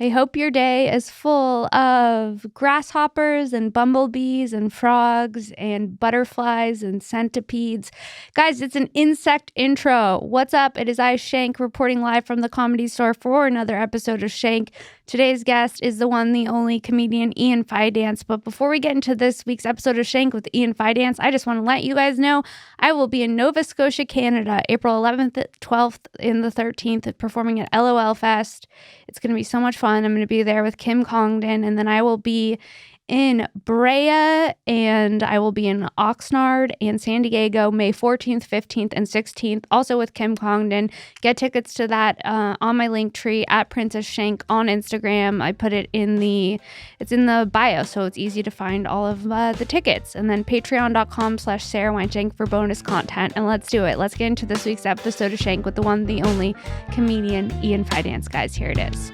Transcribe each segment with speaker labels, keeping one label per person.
Speaker 1: I hope your day is full of grasshoppers and bumblebees and frogs and butterflies and centipedes. Guys, it's an insect intro. What's up? It is I, Shenk, reporting live from the Comedy Store for another episode of Shenk. Today's guest is the one, the only comedian Ian Fidance. But before we get into this week's episode of Shenk with Ian Fidance, I just want to let you guys know I will be in Nova Scotia, Canada, April 11th, 12th, and the 13th, performing at LOL Fest. It's going to be so much fun. I'm going to be there with Kim Congdon, and then I will be in Brea, and I will be in Oxnard and San Diego May 14th, 15th, and 16th, also with Kim Congdon. Get tickets to that on my link tree at Princess Shenk on Instagram. I put it in the bio, so it's easy to find all of the tickets. And then patreon.com/Sara Weinshenk for bonus content. And let's do it. Let's get into this week's episode of Shenk with the one, the only comedian Ian Fidance. Guys, here it is.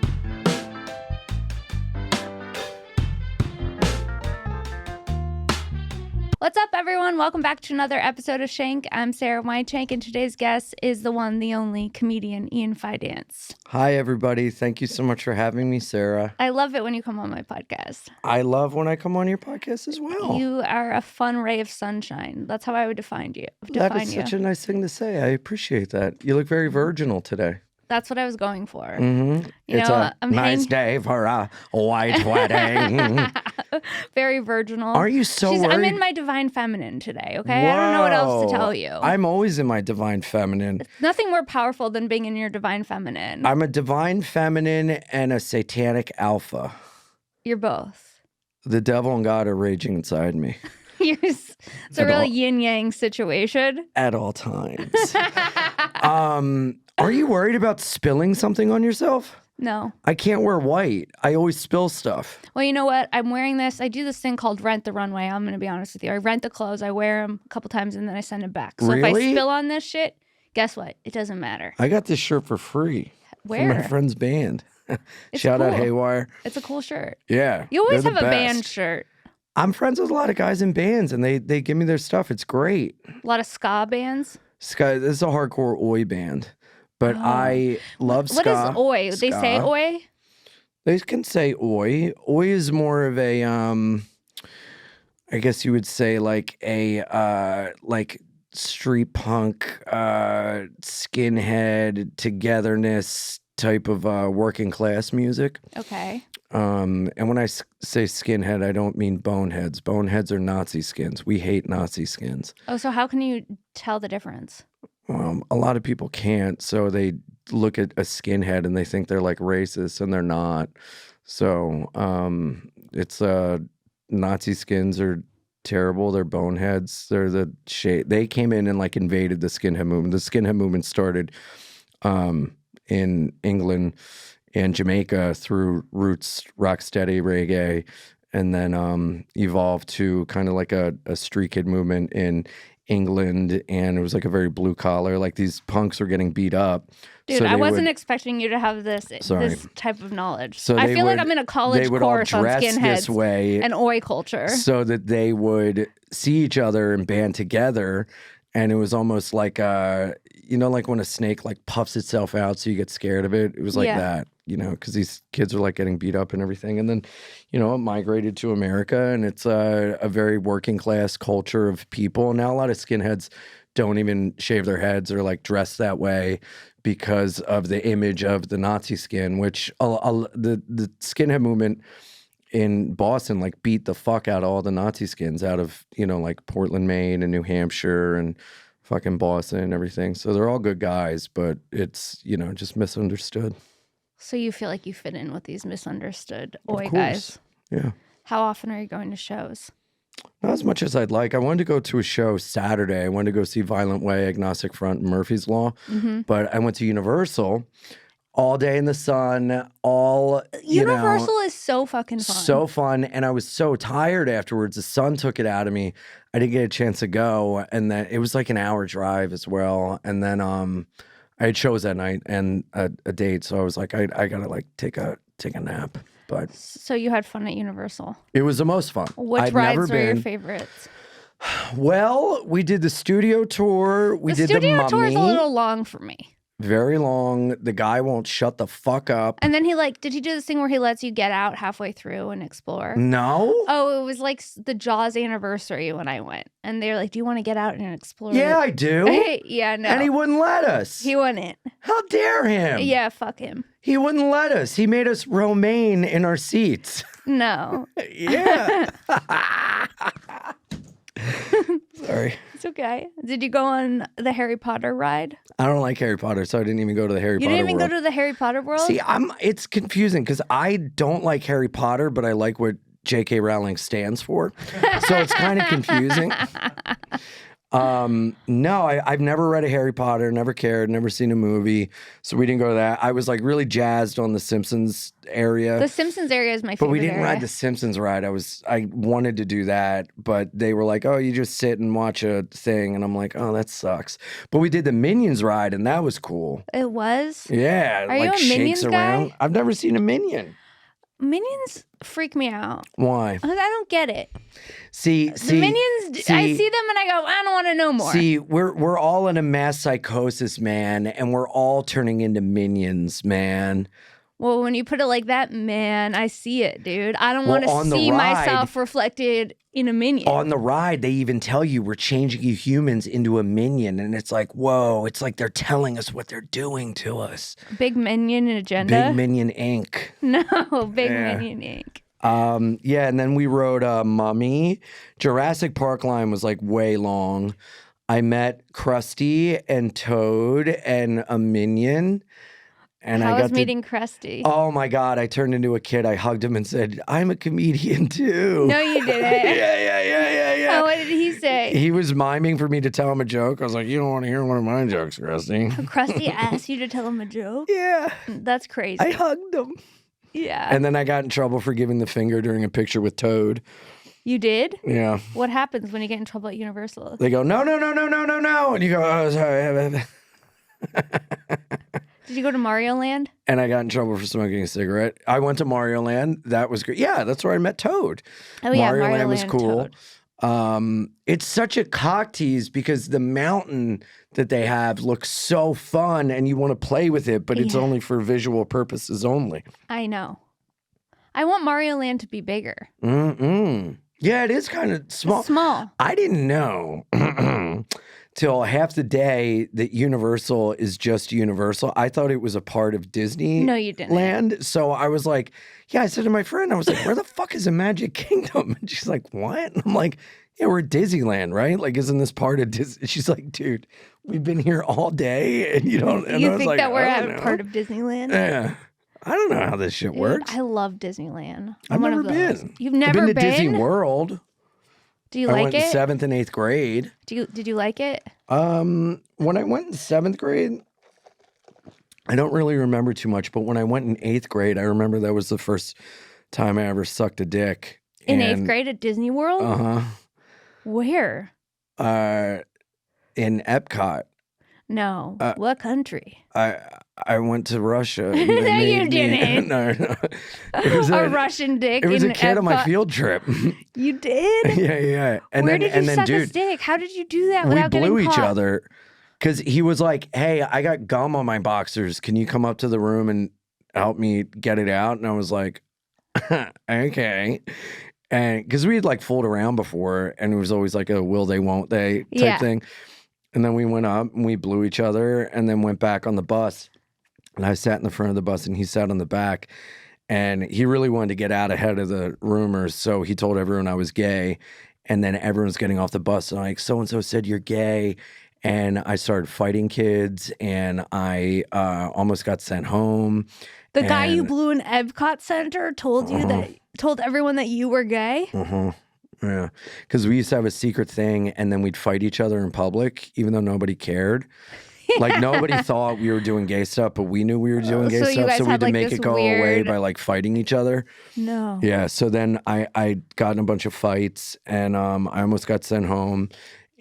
Speaker 1: What's up, everyone? Welcome back to another episode of Shenk. I'm Sara Weinshenk, and today's guest is the one, the only comedian Ian Fidance.
Speaker 2: Hi, everybody. Thank you so much for having me, Sarah.
Speaker 1: I love it when you come on my podcast.
Speaker 2: I love when I come on your podcast as well.
Speaker 1: You are a fun ray of sunshine. That's how I would define you.
Speaker 2: That is such a nice thing to say. I appreciate that. You look very virginal today.
Speaker 1: That's what I was going for.
Speaker 2: Mm-hmm. It's a nice day for a white wedding.
Speaker 1: Very virginal.
Speaker 2: Are you so worried?
Speaker 1: I'm in my divine feminine today, okay?
Speaker 2: Whoa.
Speaker 1: I don't know what else to tell you.
Speaker 2: I'm always in my divine feminine.
Speaker 1: Nothing more powerful than being in your divine feminine.
Speaker 2: I'm a divine feminine and a satanic alpha.
Speaker 1: You're both.
Speaker 2: The devil and God are raging inside me.
Speaker 1: It's a real yin-yang situation.
Speaker 2: At all times. Are you worried about spilling something on yourself?
Speaker 1: No.
Speaker 2: I can't wear white. I always spill stuff.
Speaker 1: Well, you know what? I'm wearing this. I do this thing called rent the runway. I'm going to be honest with you. I rent the clothes. I wear them a couple times and then I send them back. So
Speaker 2: Really?
Speaker 1: If I spill on this shit, guess what? It doesn't matter.
Speaker 2: I got this shirt for free.
Speaker 1: Where?
Speaker 2: From my friend's band. Shout out Haywire.
Speaker 1: It's a cool shirt.
Speaker 2: Yeah.
Speaker 1: You always have a
Speaker 2: best.
Speaker 1: band shirt.
Speaker 2: I'm friends with a lot of guys in bands and they give me their stuff. It's great.
Speaker 1: A lot of ska bands.
Speaker 2: Ska, this is a hardcore oi band. But I love ska.
Speaker 1: What is oi? They say oi?
Speaker 2: They can say oi. Oi is more of a, I guess you would say like a, like street punk, skinhead, togetherness type of working class music.
Speaker 1: Okay.
Speaker 2: And when I say skinhead, I don't mean boneheads. Boneheads are Nazi skins. We hate Nazi skins.
Speaker 1: Oh, so how can you tell the difference?
Speaker 2: A lot of people can't, so they look at a skinhead and they think they're like racist, and they're not. So it's Nazi skins are terrible. They're boneheads. They're the shade. They came in and like invaded the skinhead movement. The skinhead movement started in England and Jamaica through roots, rocksteady reggae, and then evolved to kind of like a street kid movement in England, and it was like a very blue collar. Like these punks were getting beat up.
Speaker 1: Dude,
Speaker 2: so
Speaker 1: I wasn't expecting you to have this type of knowledge.
Speaker 2: So
Speaker 1: I feel like I'm in a college course on skinheads
Speaker 2: this way
Speaker 1: and oi culture.
Speaker 2: So that they would see each other and band together. And it was almost like, like when a snake like puffs itself out so you get scared of it. It was like that, because these kids are like getting beat up and everything. And then, it migrated to America, and it's a very working class culture of people. Now a lot of skinheads don't even shave their heads or like dress that way because of the image of the Nazi skin, which the skinhead movement in Boston like beat the fuck out of all the Nazi skins out of, like Portland, Maine and New Hampshire and fucking Boston and everything. So they're all good guys, but it's, just misunderstood.
Speaker 1: So you feel like you fit in with these misunderstood oi guys?
Speaker 2: Yeah.
Speaker 1: How often are you going to shows?
Speaker 2: Not as much as I'd like. I wanted to go to a show Saturday. I wanted to go see Violent Way, Agnostic Front, and Murphy's Law. Mm-hmm. But I went to Universal all day in the sun,
Speaker 1: Universal is so fucking fun.
Speaker 2: So fun. And I was so tired afterwards. The sun took it out of me. I didn't get a chance to go. And then it was like an hour drive as well. And then I had shows that night and a date. So I was like, I gotta like take a nap. But
Speaker 1: so you had fun at Universal.
Speaker 2: It was the most fun.
Speaker 1: Which rides were your favorites?
Speaker 2: Well, we did the studio tour. We did the Mummy.
Speaker 1: The studio tour is a little long for me.
Speaker 2: very long. The guy won't shut the fuck up.
Speaker 1: And then did he do this thing where he lets you get out halfway through and explore?
Speaker 2: No.
Speaker 1: Oh, it was like the Jaws anniversary when I went. And they were like, do you want to get out and explore?
Speaker 2: Yeah, I do.
Speaker 1: Yeah, no.
Speaker 2: And he wouldn't let us.
Speaker 1: He wouldn't.
Speaker 2: How dare him?
Speaker 1: Yeah, fuck him.
Speaker 2: He wouldn't let us. He made us romaine in our seats.
Speaker 1: No.
Speaker 2: Yeah. Sorry.
Speaker 1: It's okay. Did you go on the Harry Potter ride?
Speaker 2: I don't like Harry Potter, so I didn't even go to the Harry Potter world.
Speaker 1: You didn't even go to the Harry Potter world?
Speaker 2: See, it's confusing because I don't like Harry Potter, but I like what J.K. Rowling stands for. So it's kind of confusing. No, I've never read a Harry Potter, never cared, never seen a movie. So we didn't go to that. I was like really jazzed on the Simpsons area.
Speaker 1: The Simpsons area is my favorite.
Speaker 2: But we didn't
Speaker 1: area.
Speaker 2: ride the Simpsons ride. I wanted to do that, but they were like, oh, you just sit and watch a thing. And I'm like, oh, that sucks. But we did the Minions ride and that was cool.
Speaker 1: It was?
Speaker 2: Yeah.
Speaker 1: Are you a Minions
Speaker 2: around.
Speaker 1: guy?
Speaker 2: I've never seen a Minion.
Speaker 1: Minions freak me out.
Speaker 2: Why?
Speaker 1: I don't get it.
Speaker 2: See,
Speaker 1: the Minions, I see them and I go, I don't want to know more.
Speaker 2: See, we're all in a mass psychosis, man, and we're all turning into minions, man.
Speaker 1: Well, when you put it like that, man, I see it, dude. I don't want to see myself reflected in a minion.
Speaker 2: On the ride, they even tell you we're changing you humans into a minion. And it's like, whoa, it's like they're telling us what they're doing to us.
Speaker 1: Big Minion agenda?
Speaker 2: Big Minion Inc.
Speaker 1: No, Big Minion Inc.
Speaker 2: Yeah, and then we rode Mummy. Jurassic Park line was like way long. I met Krusty and Toad and a Minion. And
Speaker 1: How
Speaker 2: I got
Speaker 1: was meeting Krusty?
Speaker 2: Oh my God, I turned into a kid. I hugged him and said, I'm a comedian too.
Speaker 1: No, you didn't.
Speaker 2: Yeah.
Speaker 1: Oh, what did he say?
Speaker 2: He was miming for me to tell him a joke. I was like, you don't want to hear one of my jokes, Krusty.
Speaker 1: Krusty asked you to tell him a joke?
Speaker 2: Yeah.
Speaker 1: That's crazy.
Speaker 2: I hugged him.
Speaker 1: Yeah.
Speaker 2: And then I got in trouble for giving the finger during a picture with Toad.
Speaker 1: You did?
Speaker 2: Yeah.
Speaker 1: What happens when you get in trouble at Universal?
Speaker 2: They go, no. And you go, oh, sorry.
Speaker 1: Did you go to Mario Land?
Speaker 2: And I got in trouble for smoking a cigarette. I went to Mario Land. That was great. Yeah, that's where I met Toad.
Speaker 1: Oh, yeah.
Speaker 2: Mario Land was cool.
Speaker 1: Toad.
Speaker 2: It's such a cock tease because the mountain that they have looks so fun and you want to play with it, but it's only for visual purposes only.
Speaker 1: I know. I want Mario Land to be bigger.
Speaker 2: Yeah, it is kind of small.
Speaker 1: It's small.
Speaker 2: I didn't know till half the day that Universal is just Universal. I thought it was a part of Disney.
Speaker 1: No, you didn't.
Speaker 2: Land. So I was like, yeah, I said to my friend, I was like, where the fuck is the Magic Kingdom? And she's like, what? And I'm like, yeah, we're at Disneyland, right? Like, isn't this part of Disney? She's like, dude, we've been here all day and you don't. And
Speaker 1: you
Speaker 2: I was
Speaker 1: think
Speaker 2: like,
Speaker 1: that we're at part of Disneyland?
Speaker 2: Yeah. I don't know how this shit works.
Speaker 1: I love Disneyland.
Speaker 2: I've never been.
Speaker 1: You've never
Speaker 2: been to Disney World.
Speaker 1: Do you like
Speaker 2: I went
Speaker 1: it?
Speaker 2: in 7th and 8th grade.
Speaker 1: Did you like it?
Speaker 2: When I went in 7th grade, I don't really remember too much, but when I went in 8th grade, I remember that was the first time I ever sucked a dick.
Speaker 1: In 8th grade at Disney World?
Speaker 2: Uh-huh.
Speaker 1: Where?
Speaker 2: In Epcot.
Speaker 1: No. What country?
Speaker 2: I went to Russia.
Speaker 1: No, you didn't.
Speaker 2: No. It was
Speaker 1: a Russian dick.
Speaker 2: It was
Speaker 1: in
Speaker 2: a kid
Speaker 1: Epcot.
Speaker 2: on my field trip.
Speaker 1: You did?
Speaker 2: Yeah. And
Speaker 1: Where
Speaker 2: then,
Speaker 1: did you suck
Speaker 2: dude,
Speaker 1: his dick? How did you do that
Speaker 2: we
Speaker 1: without
Speaker 2: blew
Speaker 1: getting
Speaker 2: each
Speaker 1: caught?
Speaker 2: other because he was like, "Hey, I got gum on my boxers. Can you come up to the room and help me get it out?" And I was like, "Okay." And because we had like fooled around before, and it was always like a "will they, won't they" type thing. And then we went up and we blew each other, and then went back on the bus. And I sat in the front of the bus, and he sat on the back. And he really wanted to get out ahead of the rumors, so he told everyone I was gay. And then everyone's getting off the bus, and like, so-and-so said you're gay. And I started fighting kids, and I almost got sent home.
Speaker 1: The guy you blew in Epcot Center told you told everyone that you were gay?
Speaker 2: Yeah, because we used to have a secret thing, and then we'd fight each other in public, even though nobody cared. Like, nobody thought we were doing gay stuff, but we knew we were doing gay stuff, so we had to make it go away by, like, fighting each other.
Speaker 1: No.
Speaker 2: Yeah, so then I got in a bunch of fights, and I almost got sent home,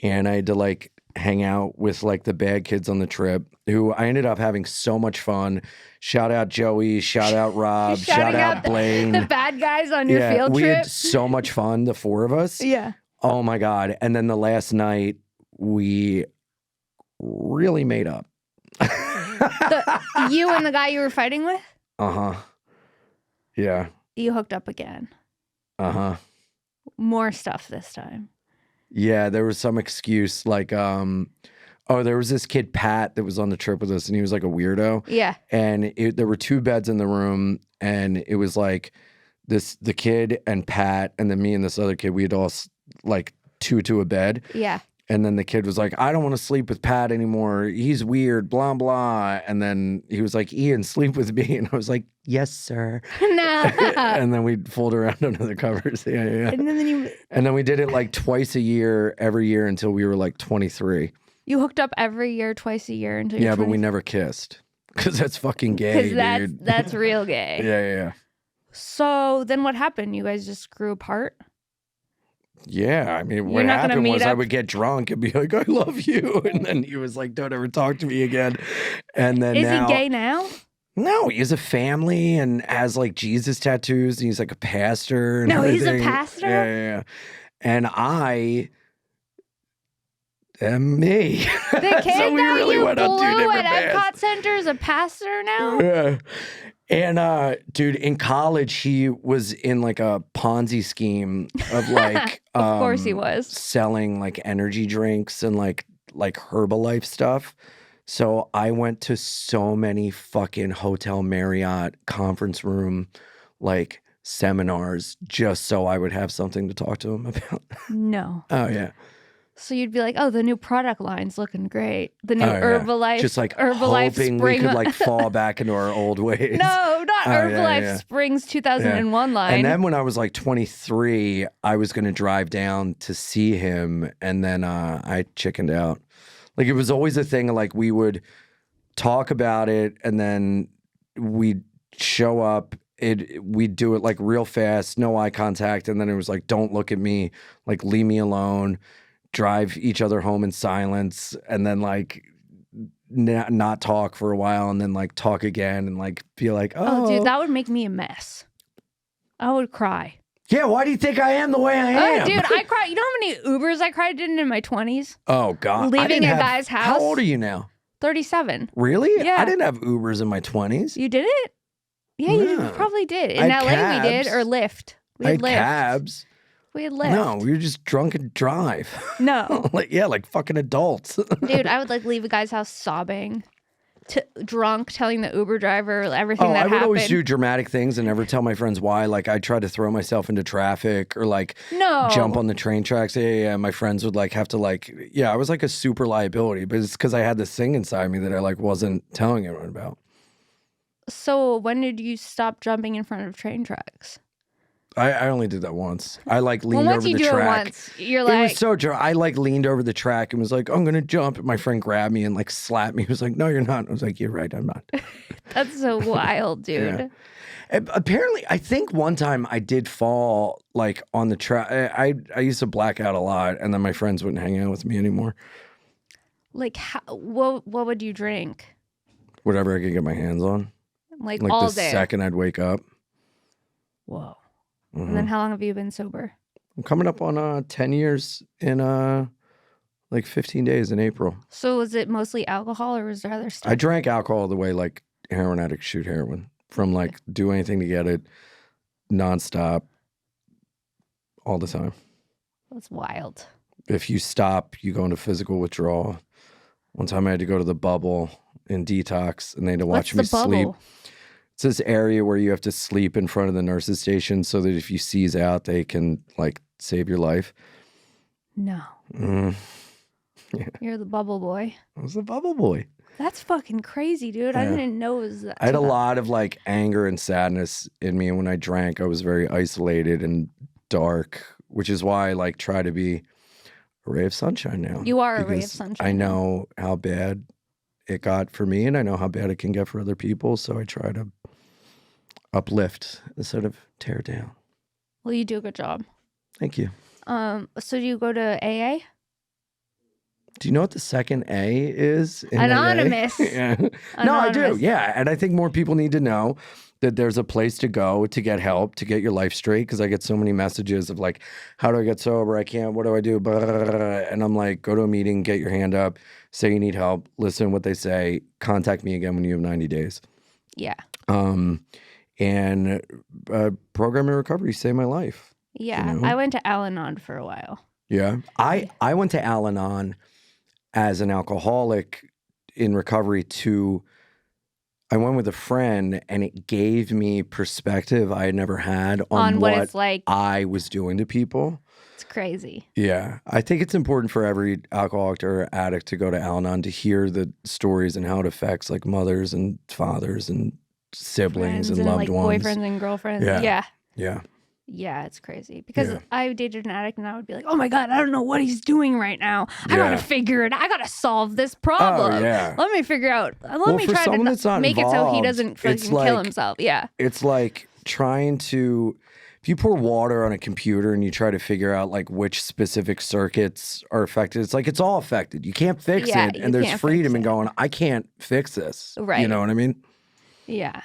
Speaker 2: and I had to, like, hang out with, like, the bad kids on the trip, who I ended up having so much fun. Shout out Joey, shout out Rob, shout out Blaine.
Speaker 1: The bad guys on your field trip?
Speaker 2: We had so much fun, the four of us.
Speaker 1: Yeah.
Speaker 2: Oh, my God. And then the last night, we really made up.
Speaker 1: You and the guy you were fighting with?
Speaker 2: Uh-huh. Yeah.
Speaker 1: You hooked up again.
Speaker 2: Uh-huh.
Speaker 1: More stuff this time.
Speaker 2: Yeah, there was some excuse like, there was this kid, Pat, that was on the trip with us, and he was like a weirdo.
Speaker 1: Yeah.
Speaker 2: And there were 2 beds in the room, and it was like the kid and Pat, and then me and this other kid, we had all like 2 to a bed.
Speaker 1: Yeah.
Speaker 2: And then the kid was like, I don't want to sleep with Pat anymore. He's weird, blah, blah. And then he was like, Ian, sleep with me. And I was like, yes, sir.
Speaker 1: No.
Speaker 2: And then we'd fold around under the covers. Yeah, yeah. And then we did it like twice a year, every year until we were like 23.
Speaker 1: You hooked up every year, twice a year until you're 23?
Speaker 2: But we never kissed. Because that's fucking gay, dude.
Speaker 1: That's real gay.
Speaker 2: Yeah.
Speaker 1: So then what happened? You guys just grew apart?
Speaker 2: Yeah, I mean, what happened was I would get drunk and be like, I love you. And then he was like, don't ever talk to me again. And then
Speaker 1: Is he gay now?
Speaker 2: No, he has a family and has like Jesus tattoos. And he's like a pastor. And
Speaker 1: he's
Speaker 2: everything.
Speaker 1: a pastor?
Speaker 2: Yeah. And I am me.
Speaker 1: The kid
Speaker 2: so we
Speaker 1: that
Speaker 2: really
Speaker 1: you
Speaker 2: went on 2
Speaker 1: blew
Speaker 2: different
Speaker 1: at
Speaker 2: paths.
Speaker 1: Epcot Center is a pastor now?
Speaker 2: Yeah. And dude, in college, he was in like a Ponzi scheme of like,
Speaker 1: of course he was,
Speaker 2: selling like energy drinks and like Herbalife stuff. So I went to so many fucking Hotel Marriott conference room like seminars just so I would have something to talk to him about.
Speaker 1: No.
Speaker 2: Oh yeah.
Speaker 1: So you'd be like, oh, the new product line's looking great. The new Herbalife.
Speaker 2: Just like
Speaker 1: Herbalife
Speaker 2: hoping
Speaker 1: Spring.
Speaker 2: we could like fall back into our old ways.
Speaker 1: No, not Herbalife Springs 2001 line.
Speaker 2: And then when I was like 23, I was going to drive down to see him. And then I chickened out. Like it was always a thing, like we would talk about it and then we'd show up. We'd do it like real fast, no eye contact. And then it was like, don't look at me, like leave me alone. Drive each other home in silence, and then like not talk for a while, and then like talk again, and like be like, oh,
Speaker 1: dude, that would make me a mess. I would cry.
Speaker 2: Yeah, why do you think I am the way I am?
Speaker 1: Dude, I cried. You know how many Ubers I cried in my 20s?
Speaker 2: Oh God,
Speaker 1: leaving a guy's house.
Speaker 2: How old are you now?
Speaker 1: 37.
Speaker 2: Really?
Speaker 1: Yeah.
Speaker 2: I didn't have Ubers in my 20s.
Speaker 1: You did it? Yeah, you probably did. In LA,
Speaker 2: cabs.
Speaker 1: we did, or Lyft. We had Lyft.
Speaker 2: Cabs.
Speaker 1: We had Lyft.
Speaker 2: No, we were just drunk and drive.
Speaker 1: No.
Speaker 2: like fucking adults.
Speaker 1: Dude, I would like leave a guy's house sobbing, drunk, telling the Uber driver everything that happened.
Speaker 2: I would always do dramatic things and never tell my friends why. Like I'd try to throw myself into traffic or like jump on the train tracks. Yeah. My friends would like have to like, I was like a super liability, but it's because I had this thing inside me that I like wasn't telling everyone about.
Speaker 1: So when did you stop jumping in front of train tracks?
Speaker 2: I only did that once. I like leaned over the track.
Speaker 1: Once you do it once, you're like...
Speaker 2: It was so drunk. I like leaned over the track and was like, I'm going to jump. And my friend grabbed me and like slapped me. He was like, no, you're not. I was like, you're right, I'm not.
Speaker 1: That's so wild, dude.
Speaker 2: Yeah. Apparently, I think one time I did fall like on the track. I used to black out a lot and then my friends wouldn't hang out with me anymore.
Speaker 1: Like, what would you drink?
Speaker 2: Whatever I could get my hands on.
Speaker 1: Like all
Speaker 2: the
Speaker 1: day?
Speaker 2: Second I'd wake up.
Speaker 1: Whoa. And then how long have you been sober?
Speaker 2: I'm coming up on 10 years in like 15 days in April.
Speaker 1: So was it mostly alcohol or was there other stuff?
Speaker 2: I drank alcohol the way like heroin addicts shoot heroin. From like do anything to get it, nonstop, all the time.
Speaker 1: That's wild. If
Speaker 2: you stop, you go into physical withdrawal. One time I had to go to the bubble in detox and they had to watch me sleep. It's this area where you have to sleep in front of the nurse's station so that if you seize out, they can like save your life.
Speaker 1: No.
Speaker 2: Yeah.
Speaker 1: You're the bubble boy.
Speaker 2: I was the bubble boy.
Speaker 1: That's fucking crazy, dude. Yeah. I didn't know it was that.
Speaker 2: I had a lot of like anger and sadness in me. And when I drank, I was very isolated and dark, which is why I like try to be a ray of sunshine now.
Speaker 1: You are a ray of sunshine.
Speaker 2: I know how bad it got for me and I know how bad it can get for other people. So I try to uplift instead of tear down.
Speaker 1: Well, you do a good job.
Speaker 2: Thank you.
Speaker 1: So do you go to AA?
Speaker 2: Do you know what the second A is? In
Speaker 1: Anonymous.
Speaker 2: AA? Yeah. No, I do. Yeah. And I think more people need to know that there's a place to go to get help, to get your life straight. Because I get so many messages of like, how do I get sober? I can't. What do I do? And I'm like, go to a meeting, get your hand up, say you need help, listen to what they say, contact me again when you have 90 days.
Speaker 1: Yeah.
Speaker 2: And program in recovery saved my life.
Speaker 1: Yeah.
Speaker 2: You know?
Speaker 1: I went to Al-Anon for a while.
Speaker 2: Yeah. I went to Al-Anon as an alcoholic in recovery I went with a friend, and it gave me perspective I had never had on what it's like I was doing to people.
Speaker 1: It's crazy.
Speaker 2: Yeah. I think it's important for every alcoholic or addict to go to Al-Anon to hear the stories and how it affects like mothers and fathers and siblings
Speaker 1: Friends
Speaker 2: and loved
Speaker 1: like
Speaker 2: ones.
Speaker 1: Boyfriends and girlfriends.
Speaker 2: Yeah.
Speaker 1: Yeah, it's crazy. Because I dated an addict and I would be like, oh my God, I don't know what he's doing right now. I gotta figure it out. I gotta solve this problem.
Speaker 2: Oh, yeah.
Speaker 1: Let me figure out. Let me try to make it so he doesn't fucking kill himself. Yeah.
Speaker 2: It's like trying to, if you pour water on a computer and you try to figure out like which specific circuits are affected, it's like it's all affected. You can't fix it. And there's freedom in going, I can't fix this. Right. You know what I mean? Yeah.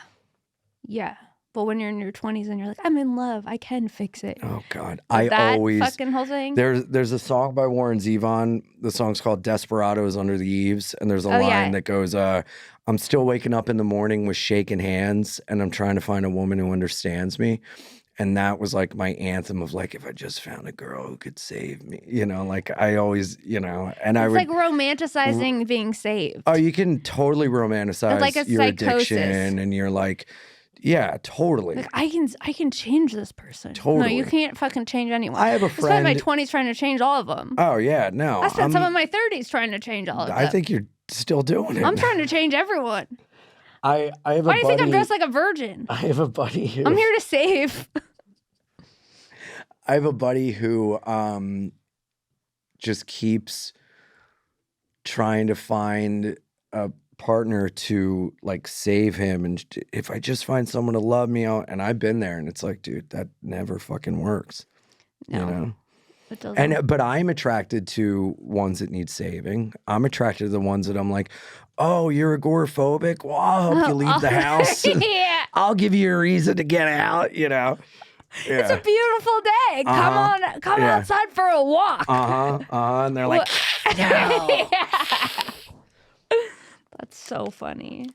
Speaker 1: Yeah. But when you're in your 20s and you're like, I'm in love, I can fix it.
Speaker 2: Oh God,
Speaker 1: that fucking whole thing.
Speaker 2: There's a song by Warren Zevon. The song's called "Desperados Under the Eaves," and there's a line that goes, "I'm still waking up in the morning with shaking hands, and I'm trying to find a woman who understands me." And that was like my anthem of like, if I just found a girl who could save me, you know, like I always, you know, and it's
Speaker 1: like romanticizing being saved.
Speaker 2: Oh, you can totally romanticize
Speaker 1: like a
Speaker 2: your
Speaker 1: psychosis.
Speaker 2: addiction, and you're like. Yeah, totally.
Speaker 1: Like I can change this person.
Speaker 2: Totally.
Speaker 1: No, you can't fucking change anyone.
Speaker 2: I have a friend.
Speaker 1: I spent my 20s trying to change all of them.
Speaker 2: Oh yeah, no.
Speaker 1: I spent some of my 30s trying to change all of them.
Speaker 2: I think you're still doing it.
Speaker 1: I'm trying to change everyone.
Speaker 2: I have a buddy.
Speaker 1: Why do you think I'm dressed like a virgin?
Speaker 2: I have a buddy who.
Speaker 1: I'm here to save.
Speaker 2: I have a buddy who just keeps trying to find a partner to like save him, and if I just find someone to love me out, and I've been there, and it's like, dude, that never fucking works. No, you know. It doesn't. But I'm attracted to ones that need saving. I'm attracted to the ones that I'm like, oh, you're agoraphobic. Well, I'll help you leave the house.
Speaker 1: Yeah.
Speaker 2: I'll give you a reason to get out. You know. Yeah.
Speaker 1: It's a beautiful day. Come outside for a walk.
Speaker 2: And they're like, no.
Speaker 1: That's so funny.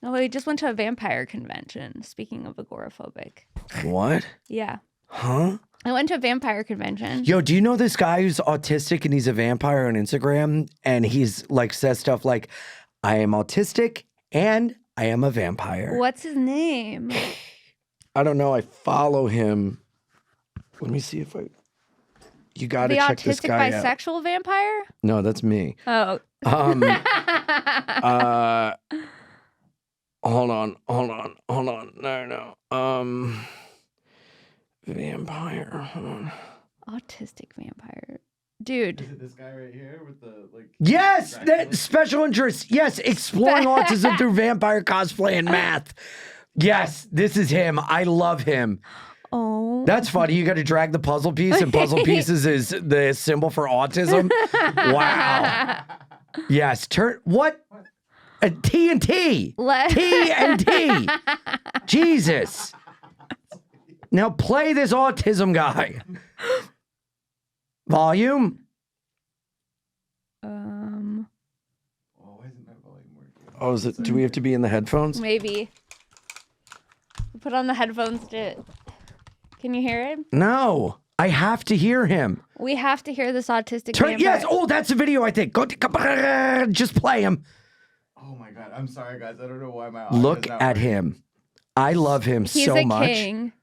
Speaker 1: No, we just went to a vampire convention. Speaking of agoraphobic.
Speaker 2: What?
Speaker 1: Yeah.
Speaker 2: Huh?
Speaker 1: I went to a vampire convention.
Speaker 2: Yo, do you know this guy who's autistic and he's a vampire on Instagram? And he's like says stuff like, I am autistic and I am a vampire.
Speaker 1: What's his name?
Speaker 2: I don't know. I follow him. Let me see if you got to check this guy out.
Speaker 1: The autistic bisexual vampire?
Speaker 2: No, that's me.
Speaker 1: Oh.
Speaker 2: Hold on. No. Vampire. Hold on.
Speaker 1: Autistic vampire. Dude.
Speaker 3: Is it this guy right here with the like?
Speaker 2: Yes, that special interest. Yes, exploring autism through vampire cosplay and math. Yes, this is him. I love him.
Speaker 1: Oh.
Speaker 2: That's funny. You got to drag the puzzle piece, and puzzle pieces is the symbol for autism. Wow. Yes. What? TNT. TNT. Jesus. Now play this autism guy. Volume.
Speaker 3: Oh, why isn't my volume working?
Speaker 2: Oh, is it? Do we have to be in the headphones?
Speaker 1: Maybe. Put on the headphones. Can you hear him?
Speaker 2: No. I have to hear him.
Speaker 1: We have to hear this autistic vampire.
Speaker 2: Yes. Oh, that's a video, I think. Go, just play him.
Speaker 3: Oh my God. I'm sorry, guys. I don't know why my audio
Speaker 2: Look
Speaker 3: is not
Speaker 2: at
Speaker 3: working.
Speaker 2: him. I love him so much.
Speaker 1: He's a king.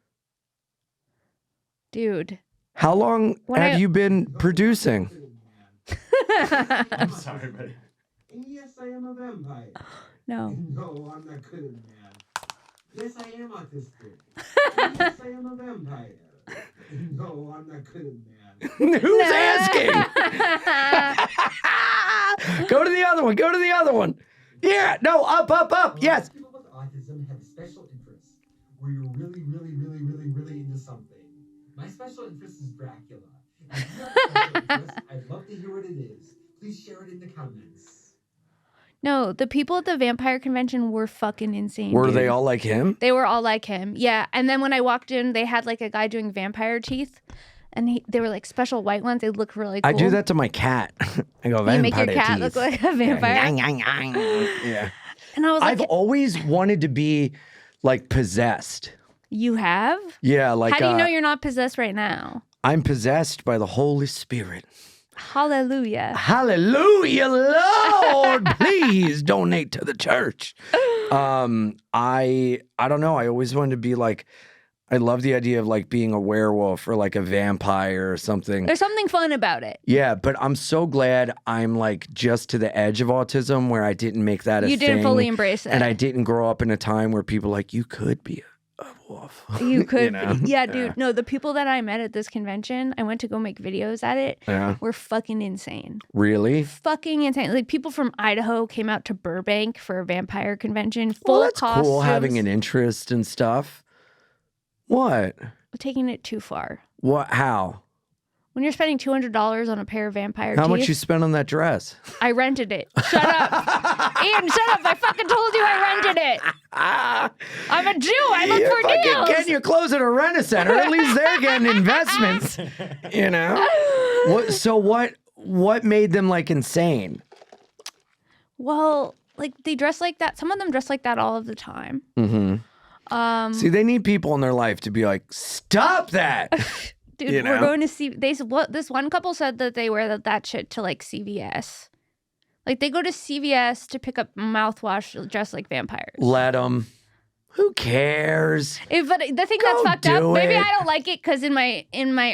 Speaker 1: Dude.
Speaker 2: How long have you been producing?
Speaker 3: I'm sorry, buddy.
Speaker 4: Yes, I am a vampire.
Speaker 1: No.
Speaker 4: No, I'm not good, man. Yes, I am autistic. Yes, I am a vampire. No, I'm not good, man.
Speaker 2: Who's asking? Go to the other one. Go to the other one. Yeah. No, up. Yes.
Speaker 4: People with autism have special interests where you're really into something. My special interest is Dracula. If you have a special interest, I'd love to hear what it is. Please share it in the comments.
Speaker 1: No, the people at the vampire convention were fucking insane.
Speaker 2: Were
Speaker 1: dude.
Speaker 2: they all like him?
Speaker 1: They were all like him. Yeah. And then when I walked in, they had like a guy doing vampire teeth. And they were like special white ones. They look really cool.
Speaker 2: I do that to my cat. I go, vampire
Speaker 1: You make your cat
Speaker 2: teeth.
Speaker 1: look like a vampire.
Speaker 2: Yeah.
Speaker 1: And I was like,
Speaker 2: I've always wanted to be like possessed.
Speaker 1: you have?
Speaker 2: Yeah, like
Speaker 1: How do you know you're not possessed right now?
Speaker 2: I'm possessed by the Holy Spirit.
Speaker 1: Hallelujah.
Speaker 2: Hallelujah, Lord. Please donate to the church. I don't know. I always wanted to be like, I love the idea of like being a werewolf or like a vampire or something.
Speaker 1: There's something fun about it.
Speaker 2: Yeah, but I'm so glad I'm like just to the edge of autism where I didn't make that a thing.
Speaker 1: You didn't fully embrace it.
Speaker 2: And I didn't grow up in a time where people like, you could be a wolf.
Speaker 1: You could.
Speaker 2: You know?
Speaker 1: Yeah, dude. No, the people that I met at this convention, I went to go make videos at it, were fucking insane.
Speaker 2: Really?
Speaker 1: Fucking insane. Like people from Idaho came out to Burbank for a vampire convention. Full
Speaker 2: That's
Speaker 1: costumes.
Speaker 2: cool having an interest and stuff. What?
Speaker 1: Taking it too far.
Speaker 2: What? How?
Speaker 1: When you're spending $200 on a pair of vampire
Speaker 2: How
Speaker 1: teeth,
Speaker 2: much you spent on that dress?
Speaker 1: I rented it. Shut up. Ian, shut up. I fucking told you I rented it. I'm a Jew. I look for deals.
Speaker 2: Getting your clothes at a rent-a-center. At least they're getting investments. You know? What made them like insane?
Speaker 1: Well, like they dress like that. Some of them dress like that all of the time.
Speaker 2: Mm-hmm. See, they need people in their life to be like, stop that.
Speaker 1: Dude,
Speaker 2: You know?
Speaker 1: we're going to see. This one couple said that they wear that shit to like CVS. Like they go to CVS to pick up mouthwash dressed like vampires.
Speaker 2: Let them. Who cares?
Speaker 1: But the thing that's fucked up, maybe I don't like it because in my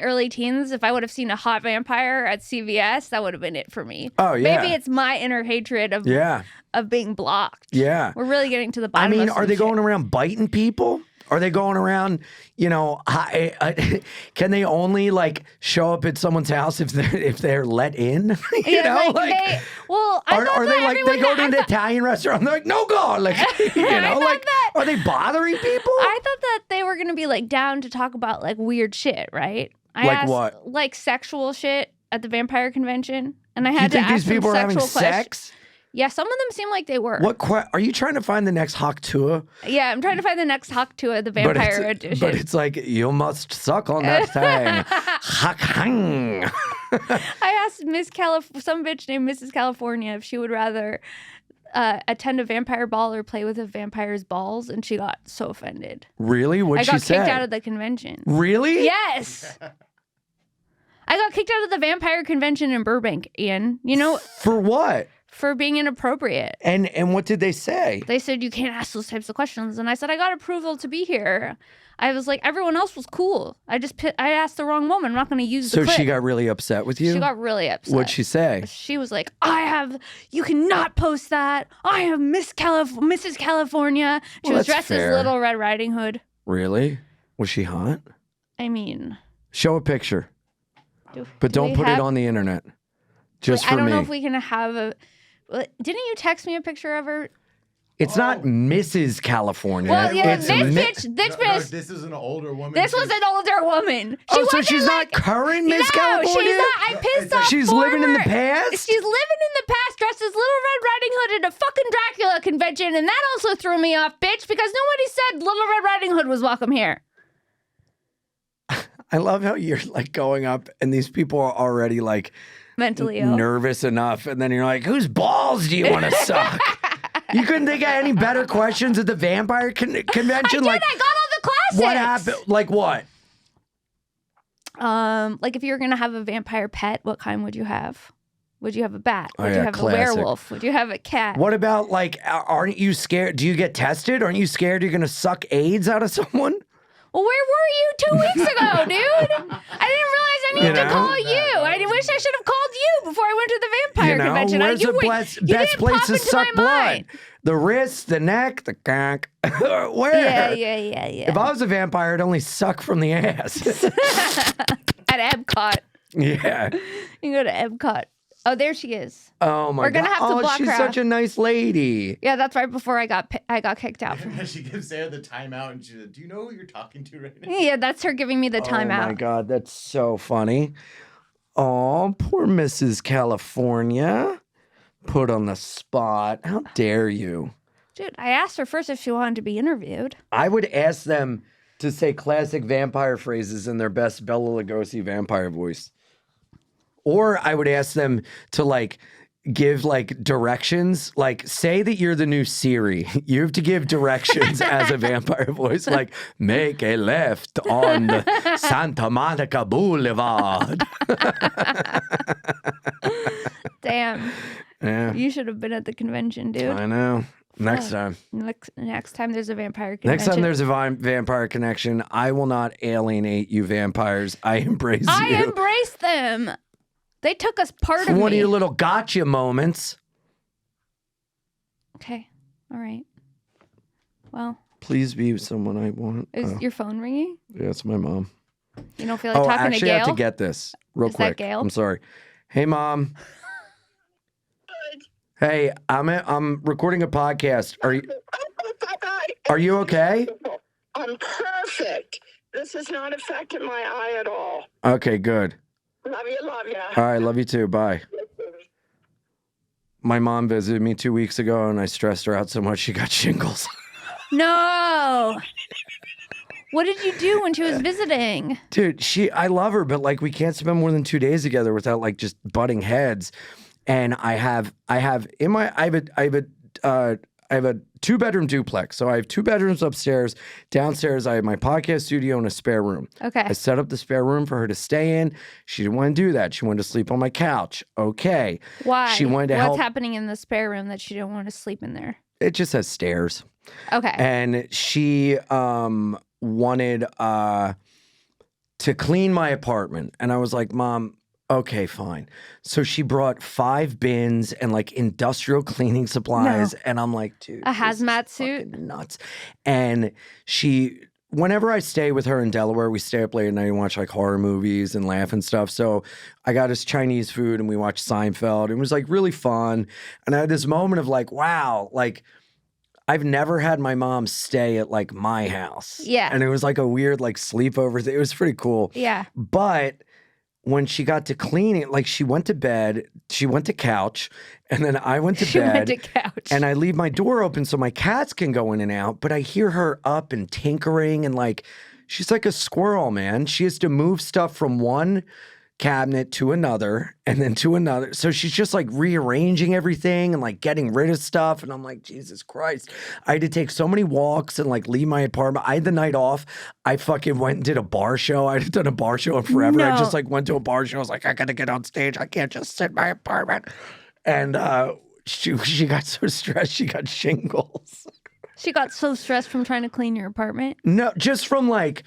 Speaker 1: early teens, if I would have seen a hot vampire at CVS, that would have been it for me.
Speaker 2: Oh, yeah.
Speaker 1: Maybe it's my inner hatred of being blocked.
Speaker 2: Yeah.
Speaker 1: We're really getting to the bottom of
Speaker 2: are they going around biting people? Are they going around, can they only like show up at someone's house if they're let in? Are they like they go to an Italian restaurant? They're like, no God, like are they bothering people?
Speaker 1: I thought that they were gonna be like down to talk about like weird shit, right? I
Speaker 2: like
Speaker 1: asked,
Speaker 2: what?
Speaker 1: Like sexual shit at the vampire convention, and I had
Speaker 2: you think
Speaker 1: to ask
Speaker 2: these people
Speaker 1: them
Speaker 2: are having
Speaker 1: sexual
Speaker 2: sex?
Speaker 1: questions. Yeah, some of them seem like they were.
Speaker 2: Are you trying to find the next Hawk Tua?
Speaker 1: Yeah, I'm trying to find the next Hawk Tua, the vampire edition.
Speaker 2: But it's like, you must suck on that thing. Hawk hang.
Speaker 1: I asked some bitch named Mrs. California if she would rather attend a vampire ball or play with a vampire's balls, and she got so offended.
Speaker 2: Really? What'd she say?
Speaker 1: I got kicked out of the convention.
Speaker 2: Really?
Speaker 1: Yes. I got kicked out of the vampire convention in Burbank, Ian. You know?
Speaker 2: For what?
Speaker 1: For being inappropriate.
Speaker 2: And what did they say?
Speaker 1: They said, you can't ask those types of questions. And I said, I got approval to be here. I was like, everyone else was cool. I asked the wrong woman. I'm not going to use the clip.
Speaker 2: So she got really upset with you?
Speaker 1: She got really upset.
Speaker 2: What'd she say?
Speaker 1: She was like, you cannot post that. I am Mrs. California. She was dressed as Little Red Riding Hood.
Speaker 2: Really? Was she hot?
Speaker 1: I mean.
Speaker 2: Show a picture. But don't put it on the internet. Just for me.
Speaker 1: I don't know if we can have a... Didn't you text me a picture of her?
Speaker 2: It's not Mrs. California.
Speaker 1: Well, yeah,
Speaker 2: it's
Speaker 1: this
Speaker 3: No,
Speaker 1: bitch.
Speaker 3: this is an older woman.
Speaker 1: This was an older woman.
Speaker 2: So she's not current Miss California?
Speaker 1: No, she's not. I pissed off
Speaker 2: She's living in the past?
Speaker 1: She's living in the past dressed as Little Red Riding Hood at a fucking Dracula convention, and that also threw me off, bitch, because nobody said Little Red Riding Hood was welcome here.
Speaker 2: I love how you're like going up and these people are already like
Speaker 1: mentally ill,
Speaker 2: nervous enough, and then you're like, whose balls do you want to suck? You couldn't think of any better questions at the vampire convention?
Speaker 1: I got all the classics.
Speaker 2: What happened? Like what?
Speaker 1: Like if you were gonna have a vampire pet, what kind would you have? Would you have a bat? Would you have
Speaker 2: classic.
Speaker 1: a werewolf? Would you have a cat?
Speaker 2: What about like, aren't you scared? Do you get tested? Aren't you scared you're gonna suck AIDS out of someone?
Speaker 1: Well, where were you 2 weeks ago, dude? I didn't realize I needed to call you. I wish I should have called you before I went to the vampire convention.
Speaker 2: Where's the best place to suck blood? The wrist, the neck, the conch. Where?
Speaker 1: Yeah.
Speaker 2: If I was a vampire, I'd only suck from the ass.
Speaker 1: At Epcot.
Speaker 2: Yeah.
Speaker 1: You can go to Epcot. Oh, there she is.
Speaker 2: Oh my God.
Speaker 1: We're gonna have to block
Speaker 2: she's
Speaker 1: her
Speaker 2: such
Speaker 1: out.
Speaker 2: a nice lady.
Speaker 1: Yeah, that's right before I got kicked out.
Speaker 3: She gives Sarah the timeout, and she said, "Do you know who you're talking to right now?"
Speaker 1: Yeah, that's her giving me the timeout.
Speaker 2: Oh my God, that's so funny. Oh, poor Mrs. California. Put on the spot. How dare you?
Speaker 1: Dude, I asked her first if she wanted to be interviewed.
Speaker 2: I would ask them to say classic vampire phrases in their best Bela Lugosi vampire voice. Or I would ask them to like give like directions, like say that you're the new Siri. You have to give directions as a vampire voice, like make a left on the Santa Monica Boulevard.
Speaker 1: Damn.
Speaker 2: Yeah.
Speaker 1: You should have been at the convention, dude.
Speaker 2: I know. Next time.
Speaker 1: Next time there's a vampire convention.
Speaker 2: Next time there's a vampire connection, I will not alienate you vampires. I embrace you.
Speaker 1: I embrace them. They took us part of
Speaker 2: One
Speaker 1: me.
Speaker 2: of your little gotcha moments.
Speaker 1: Okay. All right. Well.
Speaker 2: Please be someone I want.
Speaker 1: Is your phone ringing?
Speaker 2: Yeah, it's my mom.
Speaker 1: You don't feel like talking
Speaker 2: actually,
Speaker 1: to Gail?
Speaker 2: I have to get this real
Speaker 1: Is
Speaker 2: quick.
Speaker 1: that Gail?
Speaker 2: I'm sorry. Hey, Mom. Hey, I'm recording a podcast. Are you okay?
Speaker 5: I'm perfect. This has not affected my eye at all.
Speaker 2: Okay, good.
Speaker 5: Love you.
Speaker 2: All right, love you too. Bye. My mom visited me 2 weeks ago, and I stressed her out so much she got shingles.
Speaker 1: No. What did you do when she was visiting?
Speaker 2: Dude, I love her, but like we can't spend more than 2 days together without like just butting heads. And I have a 2-bedroom duplex. So I have 2 bedrooms upstairs. Downstairs, I have my podcast studio and a spare room.
Speaker 1: Okay.
Speaker 2: I set up the spare room for her to stay in. She didn't want to do that. She wanted to sleep on my couch. Okay.
Speaker 1: Why?
Speaker 2: She wanted to
Speaker 1: What's
Speaker 2: help.
Speaker 1: happening in the spare room that she didn't want to sleep in there?
Speaker 2: It just has stairs.
Speaker 1: Okay.
Speaker 2: And she wanted to clean my apartment. And I was like, Mom, okay, fine. So she brought 5 bins and like industrial cleaning supplies.
Speaker 1: No.
Speaker 2: And I'm like, dude,
Speaker 1: A
Speaker 2: this
Speaker 1: hazmat
Speaker 2: is
Speaker 1: suit?
Speaker 2: fucking nuts. And whenever I stay with her in Delaware, we stay up late at night and watch like horror movies and laugh and stuff. So I got us Chinese food and we watched Seinfeld. It was like really fun. And I had this moment of like, wow, like I've never had my mom stay at like my house.
Speaker 1: Yeah.
Speaker 2: And it was like a weird like sleepover thing. It was pretty cool.
Speaker 1: Yeah.
Speaker 2: But when she got to cleaning, like she went to bed, she went to couch, and then I went to
Speaker 1: She
Speaker 2: bed.
Speaker 1: went to couch.
Speaker 2: And I leave my door open so my cats can go in and out, but I hear her up and tinkering and like, she's like a squirrel, man. She has to move stuff from one cabinet to another and then to another. So she's just like rearranging everything and like getting rid of stuff. And I'm like, Jesus Christ. I had to take so many walks and like leave my apartment. I had the night off. I fucking went and did a bar show. I hadn't done a bar show in forever. I just like went to a bar show. I was like, I gotta get on stage. I can't just sit in my apartment. And she got so stressed, she got shingles.
Speaker 1: She got so stressed from trying to clean your apartment?
Speaker 2: No, just from like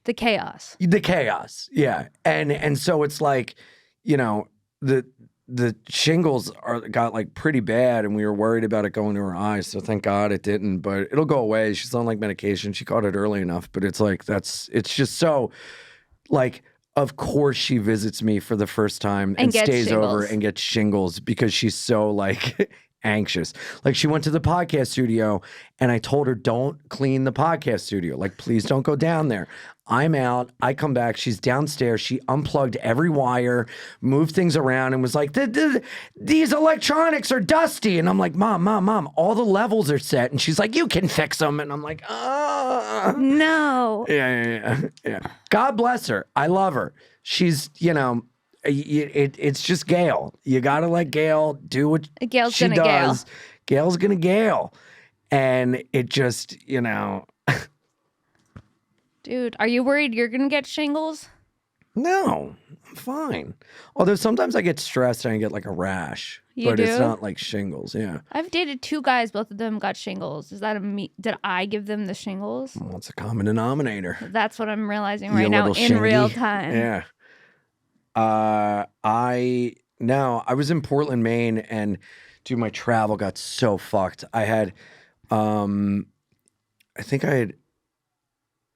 Speaker 1: The chaos.
Speaker 2: the chaos. Yeah. And so it's like, you know, the shingles got like pretty bad and we were worried about it going to her eyes. So thank God it didn't, but it'll go away. She's on like medication. She caught it early enough, but it's like, it's just so like, of course she visits me for the first time and stays over and gets shingles because she's so like anxious. Like she went to the podcast studio and I told her, don't clean the podcast studio. Like, please don't go down there. I'm out. I come back. She's downstairs. She unplugged every wire, moved things around and was like, these electronics are dusty. And I'm like, Mom, all the levels are set. And she's like, you can fix them. And I'm like,
Speaker 1: No.
Speaker 2: Yeah. God bless her. I love her. She's, you know, it's just Gail. You got to let Gail do what
Speaker 1: Gail's
Speaker 2: she
Speaker 1: gonna
Speaker 2: does.
Speaker 1: Gail.
Speaker 2: Gail's going to Gail. And it just, you know.
Speaker 1: Dude, are you worried you're going to get shingles?
Speaker 2: No, I'm fine. Although sometimes I get stressed and I get like a rash.
Speaker 1: You
Speaker 2: but it's
Speaker 1: do?
Speaker 2: not like shingles, yeah.
Speaker 1: I've dated 2 guys, both of them got shingles. Is that did I give them the shingles?
Speaker 2: Well, it's a common denominator.
Speaker 1: That's what I'm realizing
Speaker 2: You
Speaker 1: right now
Speaker 2: little
Speaker 1: in real
Speaker 2: shingy.
Speaker 1: time.
Speaker 2: Yeah. I was in Portland, Maine, and dude, my travel got so fucked. I had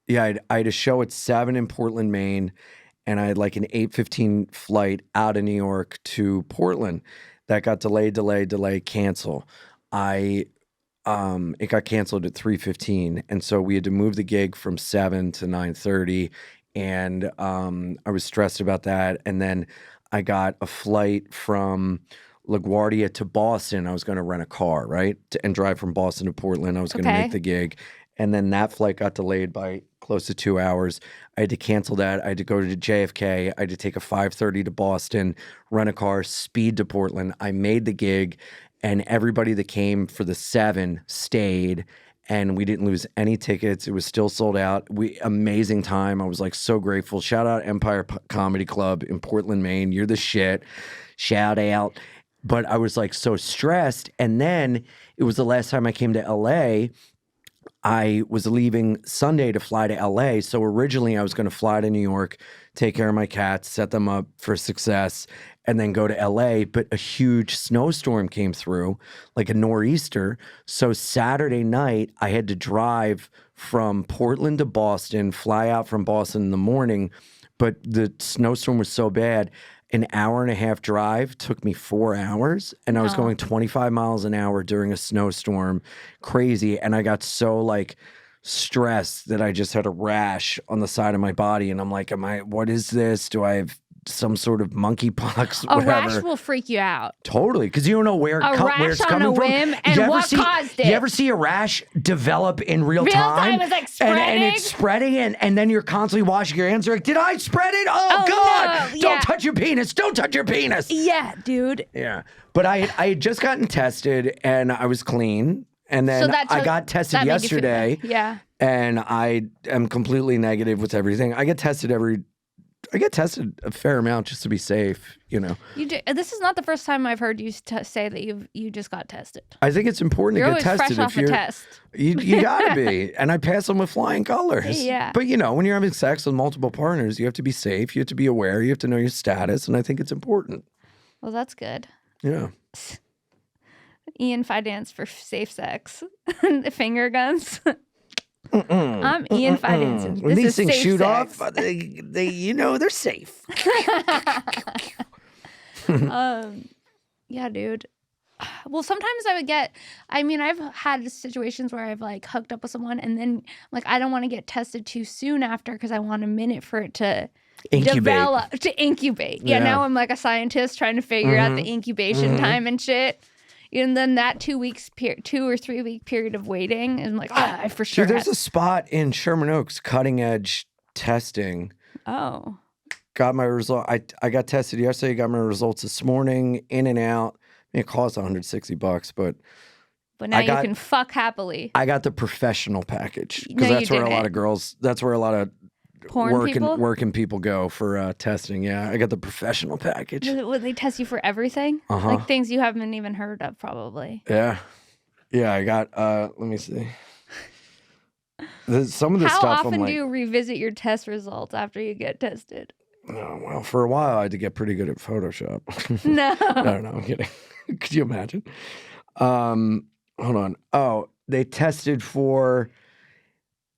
Speaker 2: I had a show at 7 in Portland, Maine, and I had like an 8:15 flight out of New York to Portland that got delayed, cancel. It got canceled at 3:15, and so we had to move the gig from 7 to 9:30, and I was stressed about that. And then I got a flight from LaGuardia to Boston. I was going to rent a car, right? And drive from Boston to Portland. I was going to make the gig. And then that flight got delayed by close to 2 hours. I had to cancel that. I had to go to JFK. I had to take a 5:30 to Boston, rent a car, speed to Portland. I made the gig, and everybody that came for the 7 stayed, and we didn't lose any tickets. It was still sold out. Amazing time. I was like so grateful. Shout out Empire Comedy Club in Portland, Maine. You're the shit. Shout out. But I was like so stressed. And then it was the last time I came to LA. I was leaving Sunday to fly to LA. So originally I was going to fly to New York, take care of my cats, set them up for success, and then go to LA. But a huge snowstorm came through, like a nor'easter. So Saturday night, I had to drive from Portland to Boston, fly out from Boston in the morning. But the snowstorm was so bad, an hour and a half drive took me 4 hours, and I was going 25 miles an hour during a snowstorm. Crazy. And I got so like stressed that I just had a rash on the side of my body. And I'm like, what is this? Do I have some sort of monkeypox?
Speaker 1: A
Speaker 2: Whatever.
Speaker 1: rash will freak you out.
Speaker 2: Totally, because you don't know where it's
Speaker 1: on
Speaker 2: coming
Speaker 1: a whim
Speaker 2: from.
Speaker 1: and what caused it.
Speaker 2: You ever see a rash develop in real time?
Speaker 1: It's like spreading.
Speaker 2: And it's spreading, and then you're constantly washing your hands. You're like, did I spread it? Oh God!
Speaker 1: No.
Speaker 2: Don't touch your penis! Don't touch your penis!
Speaker 1: Yeah, dude.
Speaker 2: Yeah, but I had just gotten tested, and I was clean. And then I got tested yesterday.
Speaker 1: Yeah.
Speaker 2: And I am completely negative with everything. I get tested a fair amount just to be safe, you know.
Speaker 1: This is not the first time I've heard you say that you just got tested.
Speaker 2: I think it's important
Speaker 1: You're
Speaker 2: to get tested.
Speaker 1: Fresh off a test.
Speaker 2: You gotta be. And I pass them with flying colors.
Speaker 1: Yeah.
Speaker 2: But you know, when you're having sex with multiple partners, you have to be safe. You have to be aware. You have to know your status. And I think it's important.
Speaker 1: Well, that's good.
Speaker 2: Yeah.
Speaker 1: Ian Fidance for safe sex. The finger guns. I'm Ian Fidance.
Speaker 2: When these things shoot
Speaker 1: sex.
Speaker 2: off, they they're safe.
Speaker 1: Yeah, dude. Well, sometimes I've had situations where I've like hooked up with someone and then like I don't want to get tested too soon after because I want a minute for it to incubate. Yeah, now I'm like a scientist trying to figure out the incubation time and shit. And then that 2 or 3 week period of waiting, and like, I for sure.
Speaker 2: Dude, there's a spot in Sherman Oaks, cutting edge testing.
Speaker 1: Oh.
Speaker 2: Got my result. I got tested yesterday. Got my results this morning. In and out. I mean, it costs $160, but
Speaker 1: now you can fuck happily.
Speaker 2: I got the professional package because
Speaker 1: No,
Speaker 2: that's where a lot of girls. That's where a lot of working people go for testing. Yeah, I got the professional package.
Speaker 1: Would they test you for everything? Like things you haven't even heard of, probably.
Speaker 2: Yeah. I got. Let me see. Some of the
Speaker 1: How
Speaker 2: stuff.
Speaker 1: often do you revisit your test results after you get tested?
Speaker 2: Oh, well, for a while I had to get pretty good at Photoshop.
Speaker 1: No.
Speaker 2: No, I'm kidding. Could you imagine? Hold on. Oh, they tested for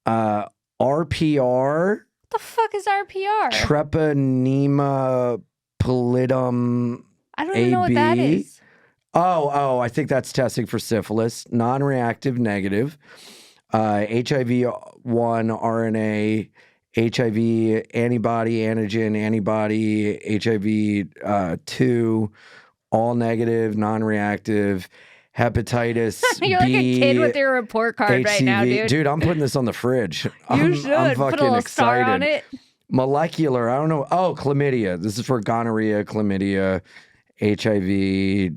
Speaker 2: RPR.
Speaker 1: What the fuck is RPR?
Speaker 2: Treponema pallidum.
Speaker 1: I don't even know what that is.
Speaker 2: Oh, I think that's testing for syphilis. Non-reactive, negative. HIV-1 RNA, HIV antibody, antigen, antibody, HIV-2, all negative, non-reactive. Hepatitis
Speaker 1: You're
Speaker 2: B,
Speaker 1: like a kid with your report card
Speaker 2: HCV.
Speaker 1: right now, dude.
Speaker 2: Dude, I'm putting this on the fridge.
Speaker 1: You should.
Speaker 2: I'm
Speaker 1: Put a
Speaker 2: fucking
Speaker 1: little
Speaker 2: excited.
Speaker 1: star on it.
Speaker 2: Molecular, I don't know. Oh, chlamydia. This is for gonorrhea, chlamydia, HIV,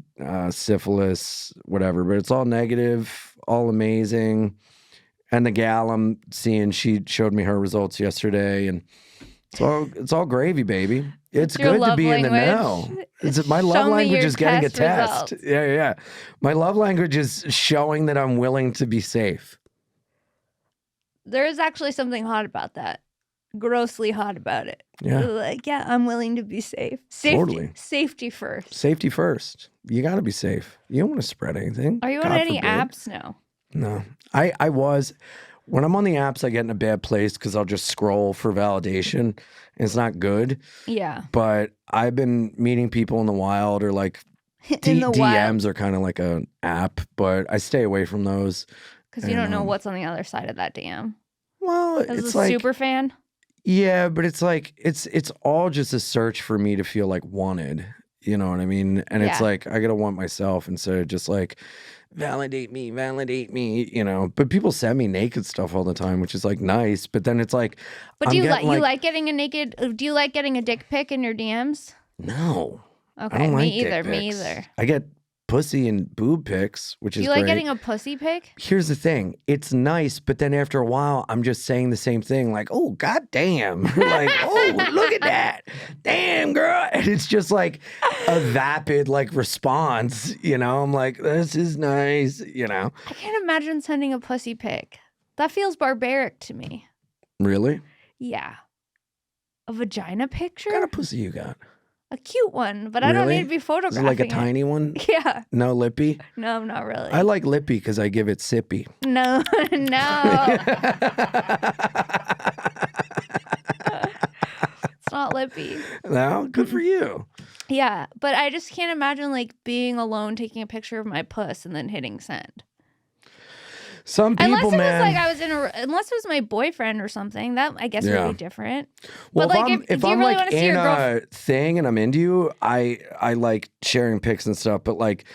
Speaker 2: syphilis, whatever. But it's all negative, all amazing. And the gal I'm seeing, she showed me her results yesterday, and it's all gravy, baby. It's good to be in the know. My love language is getting a test.
Speaker 1: Results.
Speaker 2: Yeah. My love language is showing that I'm willing to be safe.
Speaker 1: There is actually something hot about that. Grossly hot about it.
Speaker 2: Yeah.
Speaker 1: Like, yeah, I'm willing to be safe.
Speaker 2: Totally.
Speaker 1: Safety first.
Speaker 2: Safety first. You got to be safe. You don't want to spread anything.
Speaker 1: Are you on any apps now?
Speaker 2: No. I was. When I'm on the apps, I get in a bad place because I'll just scroll for validation. It's not good.
Speaker 1: Yeah.
Speaker 2: But I've been meeting people in the wild, or like DMs are kind of like an app, but I stay away from those.
Speaker 1: Because you don't know what's on the other side of that DM.
Speaker 2: Well,
Speaker 1: As
Speaker 2: it's
Speaker 1: a
Speaker 2: like
Speaker 1: super fan?
Speaker 2: Yeah, but it's like it's all just a search for me to feel like wanted. You know what I mean? And it's
Speaker 1: Yeah.
Speaker 2: like I gotta want myself instead of just like validate me, you know. But people send me naked stuff all the time, which is like nice. But then it's like,
Speaker 1: But
Speaker 2: I'm
Speaker 1: do you
Speaker 2: getting,
Speaker 1: like getting a naked? Do you like getting a dick pic in your DMs?
Speaker 2: No.
Speaker 1: Okay,
Speaker 2: I don't like
Speaker 1: me
Speaker 2: dick
Speaker 1: either. Me
Speaker 2: pics.
Speaker 1: either.
Speaker 2: I get pussy and boob pics, which is
Speaker 1: You like
Speaker 2: great.
Speaker 1: getting a pussy pic?
Speaker 2: Here's the thing. It's nice, but then after a while, I'm just saying the same thing. Like, oh, goddamn. Like, oh, look at that. Damn, girl. And it's just like a vapid like response. You know, I'm like, this is nice. You know.
Speaker 1: I can't imagine sending a pussy pic. That feels barbaric to me.
Speaker 2: Really?
Speaker 1: Yeah. A vagina picture?
Speaker 2: What kind of pussy you got?
Speaker 1: A cute one, but I don't
Speaker 2: Really?
Speaker 1: need to be
Speaker 2: Is
Speaker 1: photographing
Speaker 2: it like a
Speaker 1: it.
Speaker 2: tiny one?
Speaker 1: Yeah.
Speaker 2: No lippy?
Speaker 1: No, not really.
Speaker 2: I like lippy because I give it sippy.
Speaker 1: No, no. It's not lippy.
Speaker 2: No? Good for you.
Speaker 1: Yeah, but I just can't imagine like being alone taking a picture of my puss and then hitting send.
Speaker 2: Some people,
Speaker 1: Unless it
Speaker 2: man.
Speaker 1: was like I was unless it was my boyfriend or something, that I guess would be different.
Speaker 2: Well,
Speaker 1: but like
Speaker 2: if
Speaker 1: do you
Speaker 2: I'm
Speaker 1: really
Speaker 2: like
Speaker 1: want to see
Speaker 2: in
Speaker 1: your
Speaker 2: a
Speaker 1: girlfriend?
Speaker 2: thing and I'm into you, I like sharing pics and stuff. But like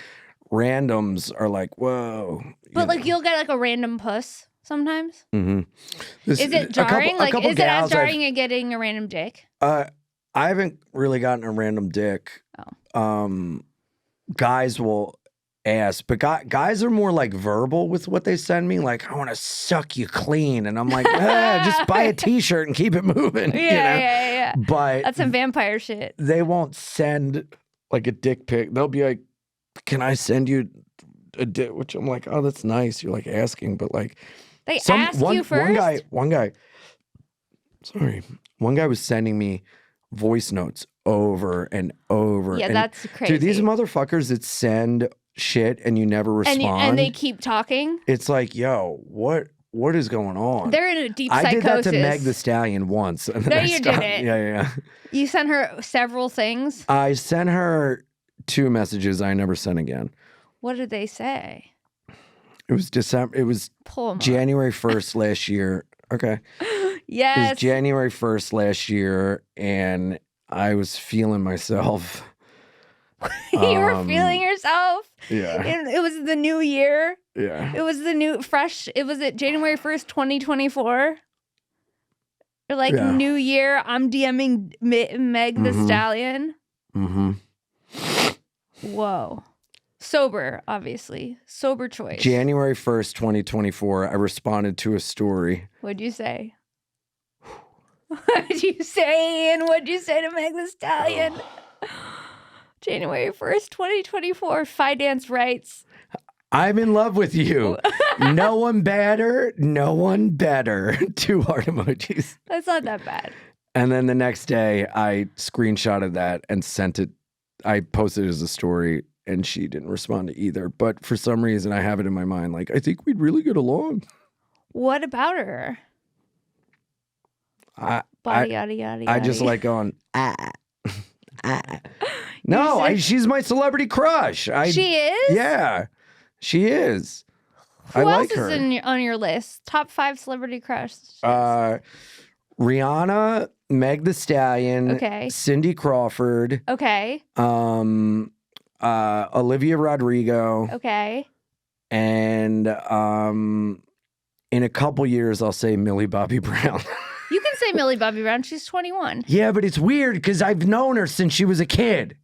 Speaker 2: randoms are like, whoa.
Speaker 1: But like you'll get like a random puss sometimes.
Speaker 2: Mm-hmm.
Speaker 1: Is it jarring? Like is it as jarring as getting a random dick?
Speaker 2: I haven't really gotten a random dick.
Speaker 1: Oh.
Speaker 2: Guys will ask, but guys are more like verbal with what they send me. Like, I want to suck you clean, and I'm like, just buy a T-shirt and keep it moving.
Speaker 1: Yeah,
Speaker 2: you know?
Speaker 1: yeah.
Speaker 2: But
Speaker 1: that's some vampire shit.
Speaker 2: They won't send like a dick pic. They'll be like, "Can I send you a dick?" Which I'm like, "Oh, that's nice." You're like asking, but like
Speaker 1: they ask you first.
Speaker 2: One guy. Sorry, one guy was sending me voice notes over and over.
Speaker 1: Yeah,
Speaker 2: and,
Speaker 1: that's crazy.
Speaker 2: Dude, these motherfuckers that send shit and you never respond.
Speaker 1: And they keep talking.
Speaker 2: It's like, yo, what is going on?
Speaker 1: They're in a deep psychosis.
Speaker 2: I did that to Meg the Stallion once. And
Speaker 1: no, you didn't.
Speaker 2: Yeah.
Speaker 1: You sent her several things?
Speaker 2: I sent her 2 messages I never sent again.
Speaker 1: What did they say?
Speaker 2: It was December. It was January 1st last year. Okay.
Speaker 1: Yes.
Speaker 2: It was January 1st last year, and I was feeling myself.
Speaker 1: You were feeling yourself?
Speaker 2: Yeah.
Speaker 1: It was the new year?
Speaker 2: Yeah.
Speaker 1: It was the new, fresh, it was at January 1st, 2024? You're like, new year, I'm DMing Meg the Stallion?
Speaker 2: Mm-hmm.
Speaker 1: Whoa. Sober, obviously. Sober choice.
Speaker 2: January 1st, 2024, I responded to a story.
Speaker 1: What'd you say? What'd you say, Ian? What'd you say to Meg the Stallion? January 1st, 2024, Fidance writes,
Speaker 2: I'm in love with you. No one better. 2 heart emojis.
Speaker 1: That's not that bad.
Speaker 2: And then the next day, I screenshotted that and sent it. I posted it as a story, and she didn't respond to either. But for some reason, I have it in my mind, like, I think we'd really get along.
Speaker 1: What about her? Body, yada, yada, yada.
Speaker 2: I just like going, No, she's my celebrity crush.
Speaker 1: She is?
Speaker 2: Yeah, she is.
Speaker 1: Who
Speaker 2: I
Speaker 1: else
Speaker 2: like her.
Speaker 1: is on your list? Top 5 celebrity crushes.
Speaker 2: Rihanna, Meg the Stallion,
Speaker 1: Okay.
Speaker 2: Cindy Crawford,
Speaker 1: Okay.
Speaker 2: Olivia Rodrigo,
Speaker 1: Okay.
Speaker 2: and in a couple years, I'll say Millie Bobby Brown.
Speaker 1: You can say Millie Bobby Brown. She's 21.
Speaker 2: Yeah, but it's weird because I've known her since she was a kid.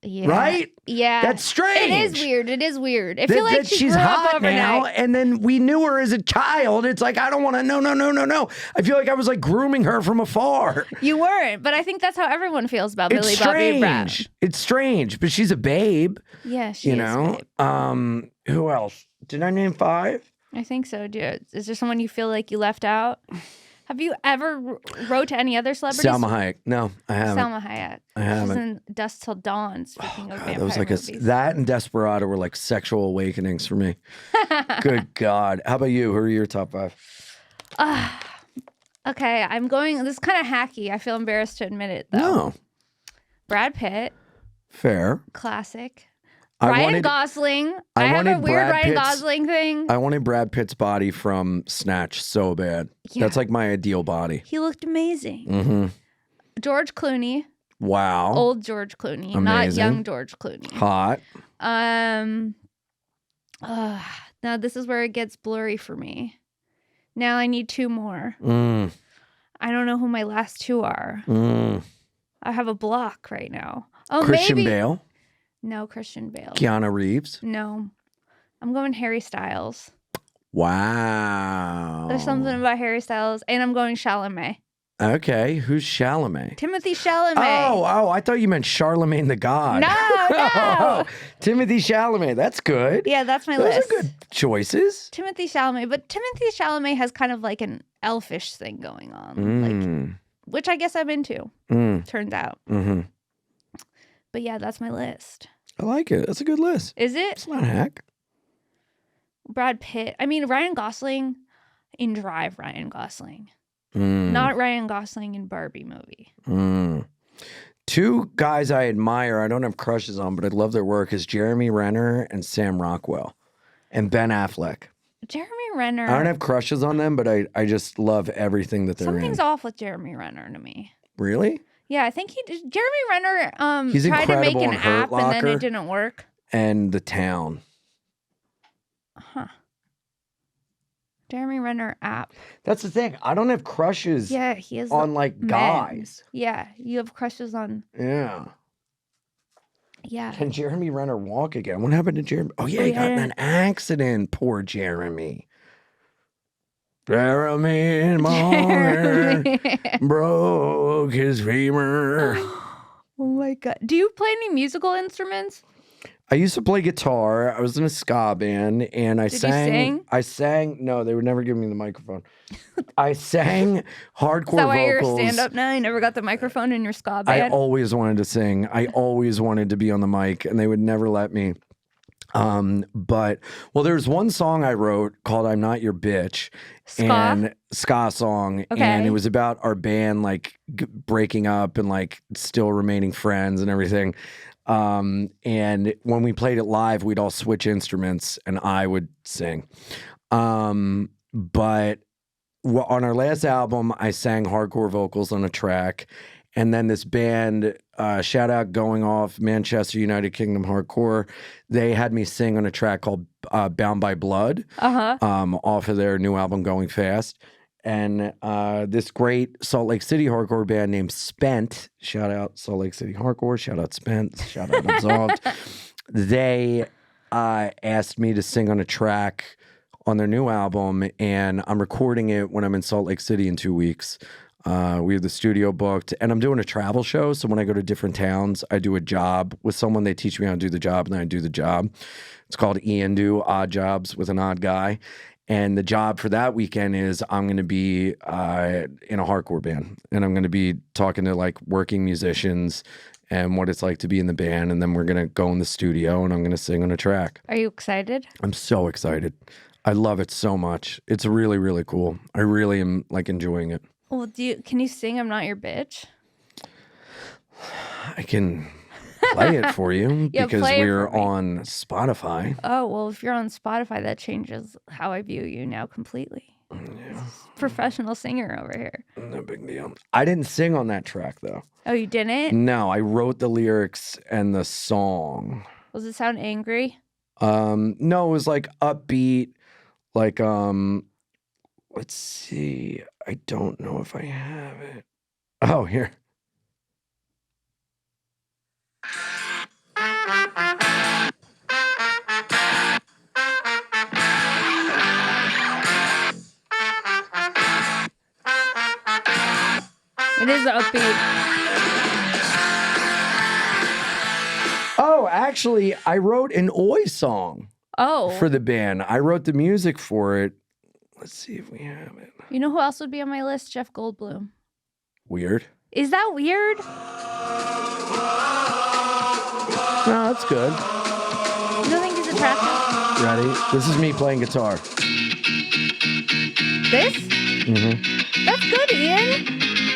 Speaker 1: Yeah.
Speaker 2: Right?
Speaker 1: Yeah.
Speaker 2: That's strange.
Speaker 1: It is weird. It is weird. I feel like
Speaker 2: she's
Speaker 1: grew
Speaker 2: hot
Speaker 1: up overnight.
Speaker 2: now, and then we knew her as a child. It's like, I don't want to, no. I feel like I was like grooming her from afar.
Speaker 1: You weren't, but I think that's how everyone feels about Millie Bobby Brown.
Speaker 2: It's strange, but she's a babe.
Speaker 1: Yeah, she is a babe.
Speaker 2: Who else? Did I name 5?
Speaker 1: I think so, dude. Is there someone you feel like you left out? Have you ever wrote to any other celebrities?
Speaker 2: Salma Hayek. No, I haven't.
Speaker 1: Salma Hayek.
Speaker 2: I haven't.
Speaker 1: She's in Dust Till Dawn, speaking of vampire
Speaker 2: That was like
Speaker 1: movies.
Speaker 2: that and Desperado were like sexual awakenings for me. Good God. How about you? Who are your top 5?
Speaker 1: Okay, I'm going, this is kind of hacky. I feel embarrassed to admit it, though.
Speaker 2: No.
Speaker 1: Brad Pitt.
Speaker 2: Fair.
Speaker 1: Classic. Ryan Gosling. I have a weird Ryan Gosling thing.
Speaker 2: I wanted Brad Pitt's body from Snatch so bad. Yeah. That's like my ideal body.
Speaker 1: He looked amazing.
Speaker 2: Mm-hmm.
Speaker 1: George Clooney.
Speaker 2: Wow.
Speaker 1: Old George Clooney,
Speaker 2: amazing.
Speaker 1: Not young George Clooney.
Speaker 2: Hot.
Speaker 1: Now this is where it gets blurry for me. Now I need 2 more. I don't know who my last 2 are. I have a block right now. Oh,
Speaker 2: Christian
Speaker 1: maybe.
Speaker 2: Bale?
Speaker 1: No, Christian Bale.
Speaker 2: Keanu Reeves?
Speaker 1: No. I'm going Harry Styles.
Speaker 2: Wow.
Speaker 1: There's something about Harry Styles. And I'm going Chalamet.
Speaker 2: Okay. Who's Chalamet?
Speaker 1: Timothy Chalamet.
Speaker 2: Oh, I thought you meant Charlemagne the God.
Speaker 1: No.
Speaker 2: Timothy Chalamet. That's good.
Speaker 1: Yeah, that's my
Speaker 2: Those
Speaker 1: list.
Speaker 2: Those are good choices.
Speaker 1: Timothy Chalamet. But Timothy Chalamet has kind of like an elfish thing going on. Like, which I guess I'm into. Turns out. But yeah, that's my list.
Speaker 2: I like it. That's a good list.
Speaker 1: Is it?
Speaker 2: It's not a hack.
Speaker 1: Brad Pitt. I mean, Ryan Gosling in Drive, Ryan Gosling. Not Ryan Gosling in Barbie movie.
Speaker 2: 2 guys I admire, I don't have crushes on, but I love their work, is Jeremy Renner and Sam Rockwell. And Ben Affleck.
Speaker 1: Jeremy Renner.
Speaker 2: I don't have crushes on them, but I just love everything that they're in.
Speaker 1: Something's off with Jeremy Renner to me.
Speaker 2: Really?
Speaker 1: Yeah, I think Jeremy Renner
Speaker 2: He's
Speaker 1: tried to make an
Speaker 2: on
Speaker 1: app
Speaker 2: Hurt Locker
Speaker 1: and then it didn't work.
Speaker 2: And The Town.
Speaker 1: Huh. Jeremy Renner app.
Speaker 2: That's the thing. I don't have crushes
Speaker 1: he is
Speaker 2: on like
Speaker 1: men.
Speaker 2: guys.
Speaker 1: Yeah, you have crushes on.
Speaker 2: Yeah.
Speaker 1: Yeah.
Speaker 2: Can Jeremy Renner walk again? What happened to Jeremy? Oh, yeah, he got in an accident. Poor Jeremy. Jeremy Moore broke his femur.
Speaker 1: Oh my God. Do you play any musical instruments?
Speaker 2: I used to play guitar. I was in a ska band, and I sang.
Speaker 1: You sing?
Speaker 2: I sang. No, they would never give me the microphone. I sang hardcore vocals.
Speaker 1: Is that why you're a stand-up now? You never got the microphone in your ska band?
Speaker 2: I always wanted to sing. I always wanted to be on the mic, and they would never let me. But there's one song I wrote called "I'm Not Your Bitch," and ska song, and it was about our band like breaking up and like still remaining friends and everything. And when we played it live, we'd all switch instruments, and I would sing. But on our last album, I sang hardcore vocals on a track. And then this band, shout out Going Off, Manchester United Kingdom Hardcore, they had me sing on a track called Bound by Blood off of their new album, Going Fast. And this great Salt Lake City hardcore band named Spent, shout out Salt Lake City Hardcore, shout out Spent, shout out Absolved, they asked me to sing on a track on their new album, and I'm recording it when I'm in Salt Lake City in 2 weeks. We have the studio booked, and I'm doing a travel show. So when I go to different towns, I do a job with someone. They teach me how to do the job, and then I do the job. It's called Ian Do, Odd Jobs with an Odd Guy. And the job for that weekend is I'm going to be in a hardcore band, and I'm going to be talking to like working musicians and what it's like to be in the band. And then we're going to go in the studio, and I'm going to sing on a track.
Speaker 1: Are you excited?
Speaker 2: I'm so excited. I love it so much. It's really, really cool. I really am like enjoying it.
Speaker 1: Well, can you sing "I'm Not Your Bitch"?
Speaker 2: I can play it for you because we're on Spotify.
Speaker 1: Oh, well, if you're on Spotify, that changes how I view you now completely. Yeah. Professional singer over here.
Speaker 2: No big deal. I didn't sing on that track, though.
Speaker 1: Oh, you didn't?
Speaker 2: No, I wrote the lyrics and the song.
Speaker 1: Does it sound angry?
Speaker 2: No, it was like upbeat, like, let's see. I don't know if I have it. Oh, here.
Speaker 1: It is upbeat.
Speaker 2: Oh, actually, I wrote an Oi song. For the band. I wrote the music for it. Let's see if we have it.
Speaker 1: You know who else would be on my list? Jeff Goldblum.
Speaker 2: Weird.
Speaker 1: Is that weird?
Speaker 2: No, that's good.
Speaker 1: You don't think he's attractive?
Speaker 2: Ready? This is me playing guitar.
Speaker 1: This?
Speaker 2: Mm-hmm.
Speaker 1: That's good, Ian.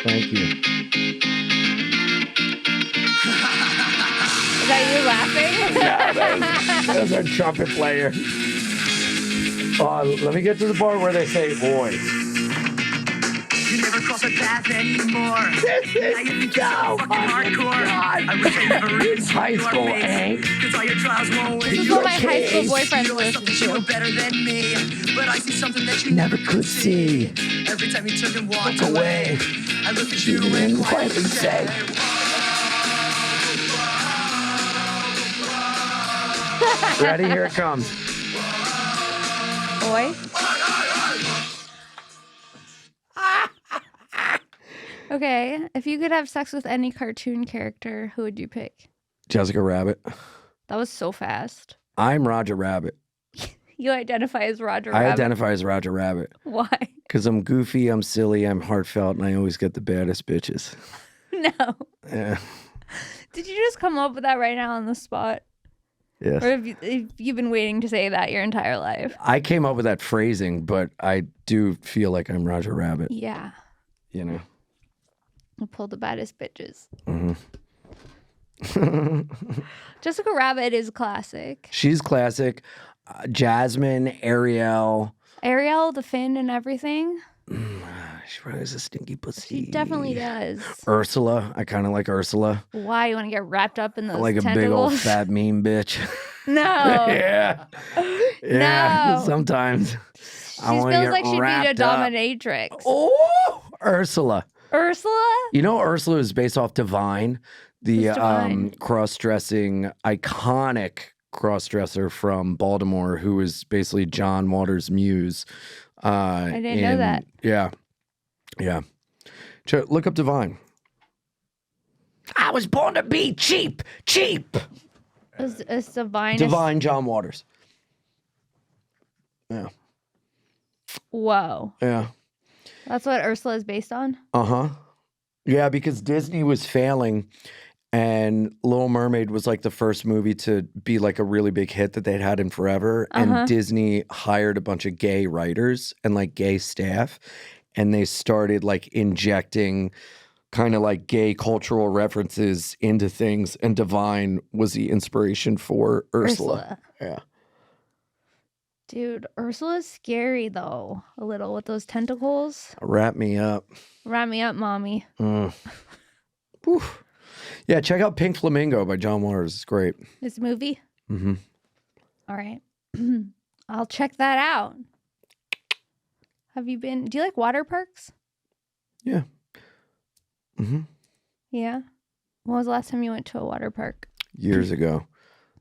Speaker 2: Thank you.
Speaker 1: Is that you laughing?
Speaker 2: No, There's our trumpet player. Let me get to the part where they say, boy.
Speaker 6: You never cross a path anymore.
Speaker 2: This
Speaker 6: Now you think you're so fucking hardcore. I wish I never really
Speaker 2: It's high school, Hank.
Speaker 6: Cause all your trials won't win.
Speaker 1: This is what my high school
Speaker 2: Okay.
Speaker 1: boyfriend
Speaker 6: You always thought
Speaker 1: listens
Speaker 6: that you were
Speaker 1: to.
Speaker 6: better than me, but I see something that you
Speaker 2: Never could see.
Speaker 6: Every time you took and walked
Speaker 2: Walk
Speaker 6: away,
Speaker 2: away.
Speaker 6: I look at you
Speaker 2: And
Speaker 6: and
Speaker 2: quietly
Speaker 6: quietly
Speaker 2: say,
Speaker 6: say,
Speaker 2: Ready? Here it comes.
Speaker 1: Boy. Okay, if you could have sex with any cartoon character, who would you pick?
Speaker 2: Jessica Rabbit.
Speaker 1: That was so fast.
Speaker 2: I'm Roger Rabbit.
Speaker 1: You identify as Roger
Speaker 2: I
Speaker 1: Rabbit.
Speaker 2: identify as Roger Rabbit.
Speaker 1: Why?
Speaker 2: Because I'm goofy, I'm silly, I'm heartfelt, and I always get the baddest bitches.
Speaker 1: No.
Speaker 2: Yeah.
Speaker 1: Did you just come up with that right now on the spot?
Speaker 2: Yes.
Speaker 1: Or have you been waiting to say that your entire life?
Speaker 2: I came up with that phrasing, but I do feel like I'm Roger Rabbit,
Speaker 1: Yeah.
Speaker 2: you know?
Speaker 1: You pull the baddest bitches.
Speaker 2: Mm-hmm.
Speaker 1: Jessica Rabbit is classic.
Speaker 2: She's classic. Jasmine, Ariel.
Speaker 1: Ariel, the fin and everything.
Speaker 2: She probably has a stinky pussy.
Speaker 1: She definitely does.
Speaker 2: Ursula. I kind of like Ursula.
Speaker 1: Why? You want to get wrapped up in those
Speaker 2: Like a
Speaker 1: tentacles?
Speaker 2: big old fat mean bitch.
Speaker 1: No.
Speaker 2: Yeah. Yeah.
Speaker 1: No.
Speaker 2: Sometimes.
Speaker 1: She
Speaker 2: I wanna
Speaker 1: feels
Speaker 2: get
Speaker 1: like she'd be a
Speaker 2: wrapped up.
Speaker 1: dominatrix.
Speaker 2: Oh, Ursula.
Speaker 1: Ursula?
Speaker 2: You know, Ursula is based off Divine, the
Speaker 1: Who's Divine?
Speaker 2: cross-dressing, iconic cross-dresser from Baltimore, who was basically John Waters' muse.
Speaker 1: I didn't know that.
Speaker 2: Yeah, yeah. Look up Divine. I was born to be cheap.
Speaker 1: It's Divine.
Speaker 2: Divine John Waters. Yeah,
Speaker 1: Whoa.
Speaker 2: yeah.
Speaker 1: That's what Ursula is based on?
Speaker 2: Uh-huh. Yeah, because Disney was failing and Little Mermaid was like the first movie to be like a really big hit that they'd had in forever. And Disney hired a bunch of gay writers and like gay staff. And they started like injecting kind of like gay cultural references into things. And Divine was the inspiration for Ursula. Yeah.
Speaker 1: Dude, Ursula's scary though, a little with those tentacles.
Speaker 2: Wrap me up.
Speaker 1: Wrap me up, mommy.
Speaker 2: Whew. Yeah, check out Pink Flamingo by John Waters. It's great.
Speaker 1: This movie?
Speaker 2: Mm-hmm.
Speaker 1: All right. I'll check that out. Do you like water parks?
Speaker 2: Yeah. Mm-hmm.
Speaker 1: Yeah. When was the last time you went to a water park?
Speaker 2: Years ago.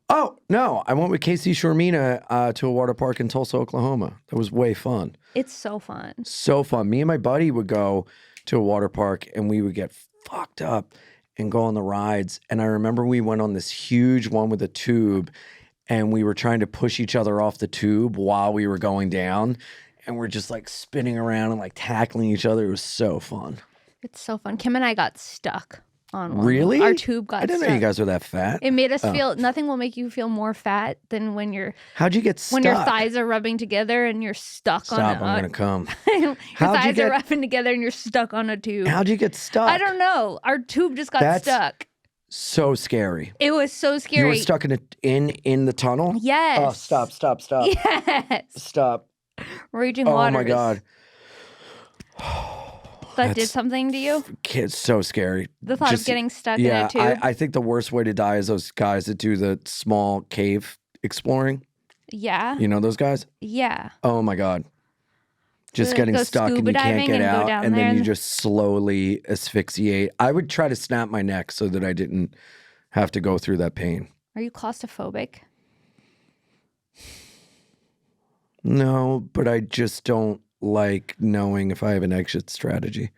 Speaker 2: Oh, no. I went with Casey Shormina to a water park in Tulsa, Oklahoma. That was way fun.
Speaker 1: It's so fun.
Speaker 2: So fun. Me and my buddy would go to a water park and we would get fucked up and go on the rides. And I remember we went on this huge one with a tube and we were trying to push each other off the tube while we were going down. And we're just like spinning around and like tackling each other. It was so fun.
Speaker 1: It's so fun. Kim and I got stuck on one.
Speaker 2: Really?
Speaker 1: Our tube got
Speaker 2: I didn't
Speaker 1: stuck.
Speaker 2: know you guys were that fat.
Speaker 1: It made us feel, nothing will make you feel more fat than when
Speaker 2: How'd you get stuck?
Speaker 1: when your thighs are rubbing together and you're stuck
Speaker 2: Stop,
Speaker 1: on
Speaker 2: I'm going to come.
Speaker 1: your
Speaker 2: How'd you
Speaker 1: thighs
Speaker 2: get-
Speaker 1: are rubbing together and you're stuck on a tube.
Speaker 2: How'd you get stuck?
Speaker 1: I don't know. Our tube just got
Speaker 2: That's
Speaker 1: stuck.
Speaker 2: So scary.
Speaker 1: It was so scary.
Speaker 2: You were stuck in the tunnel?
Speaker 1: Yes.
Speaker 2: Oh, stop.
Speaker 1: Yes.
Speaker 2: Stop.
Speaker 1: Raging
Speaker 2: Oh
Speaker 1: waters.
Speaker 2: my God.
Speaker 1: That did something to you?
Speaker 2: It's so scary.
Speaker 1: The thought of getting stuck in
Speaker 2: yeah,
Speaker 1: a tube?
Speaker 2: I think the worst way to die is those guys that do the small cave exploring.
Speaker 1: Yeah.
Speaker 2: You know those guys?
Speaker 1: Yeah.
Speaker 2: Oh my God. Just
Speaker 1: Go
Speaker 2: getting stuck and
Speaker 1: scuba
Speaker 2: you can't
Speaker 1: diving
Speaker 2: get
Speaker 1: and go
Speaker 2: out.
Speaker 1: down
Speaker 2: And
Speaker 1: there
Speaker 2: then you
Speaker 1: and-
Speaker 2: just slowly asphyxiate. I would try to snap my neck so that I didn't have to go through that pain.
Speaker 1: Are you claustrophobic?
Speaker 2: No, but I just don't like knowing if I have an exit strategy.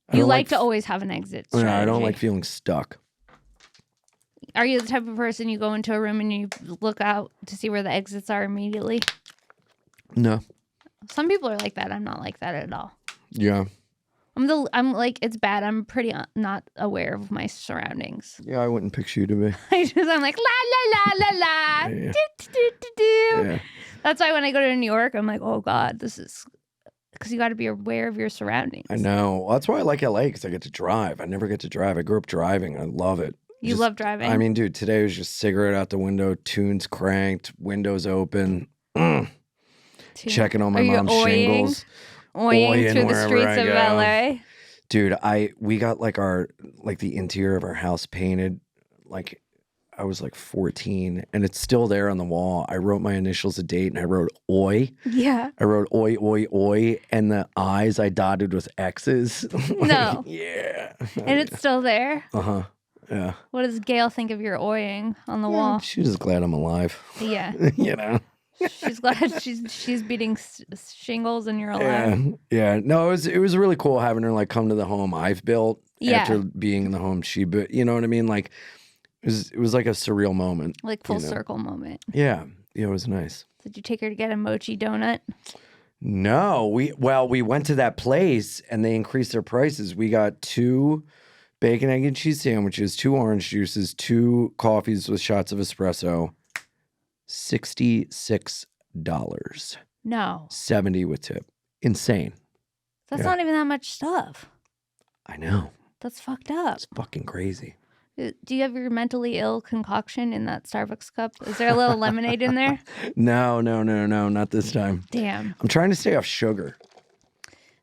Speaker 2: I
Speaker 1: You
Speaker 2: don't
Speaker 1: like to always have an exit
Speaker 2: No,
Speaker 1: strategy.
Speaker 2: I don't like feeling stuck.
Speaker 1: Are you the type of person you go into a room and you look out to see where the exits are immediately?
Speaker 2: No.
Speaker 1: Some people are like that. I'm not like that at all.
Speaker 2: Yeah.
Speaker 1: I'm like, it's bad. I'm pretty not aware of my surroundings.
Speaker 2: Yeah, I wouldn't pick you to be.
Speaker 1: I'm like, la, la, la, la, la.
Speaker 2: Yeah.
Speaker 1: Do, do, do, do.
Speaker 2: Yeah.
Speaker 1: That's why when I go to New York, I'm like, oh God, this is, because you got to be aware of your surroundings.
Speaker 2: I know. Well, that's why I like LA because I get to drive. I never get to drive. I grew up driving. I love it.
Speaker 1: You love driving.
Speaker 2: I mean, dude, today was just cigarette out the window, tunes cranked, windows open, checking on my mom's shingles.
Speaker 1: Oying through the streets of LA.
Speaker 2: Dude, we got like the interior of our house painted. Like I was like 14 and it's still there on the wall. I wrote my initials a date and I wrote oi.
Speaker 1: Yeah.
Speaker 2: I wrote oi, oi, oi. And the eyes I dotted with X's.
Speaker 1: No.
Speaker 2: Yeah.
Speaker 1: And it's still there?
Speaker 2: Uh-huh. Yeah.
Speaker 1: What does Gail think of your oying on the wall?
Speaker 2: She's just glad I'm alive.
Speaker 1: Yeah.
Speaker 2: You know?
Speaker 1: She's glad she's beating shingles and you're alive.
Speaker 2: Yeah. No, it was really cool having her like come to the home I've built after being in the home she built. You know what I mean? Like it was like a surreal moment.
Speaker 1: Like full circle moment.
Speaker 2: Yeah. It was nice.
Speaker 1: Did you take her to get a mochi donut?
Speaker 2: No. We went to that place and they increased their prices. We got 2 bacon, egg, and cheese sandwiches, 2 orange juices, 2 coffees with shots of espresso. $66.
Speaker 1: No.
Speaker 2: 70 with tip. Insane.
Speaker 1: That's not even that much stuff.
Speaker 2: I know.
Speaker 1: That's fucked up.
Speaker 2: It's fucking crazy.
Speaker 1: Do you have your mentally ill concoction in that Starbucks cup? Is there a little lemonade in there?
Speaker 2: No, not this time.
Speaker 1: Damn.
Speaker 2: I'm trying to stay off sugar.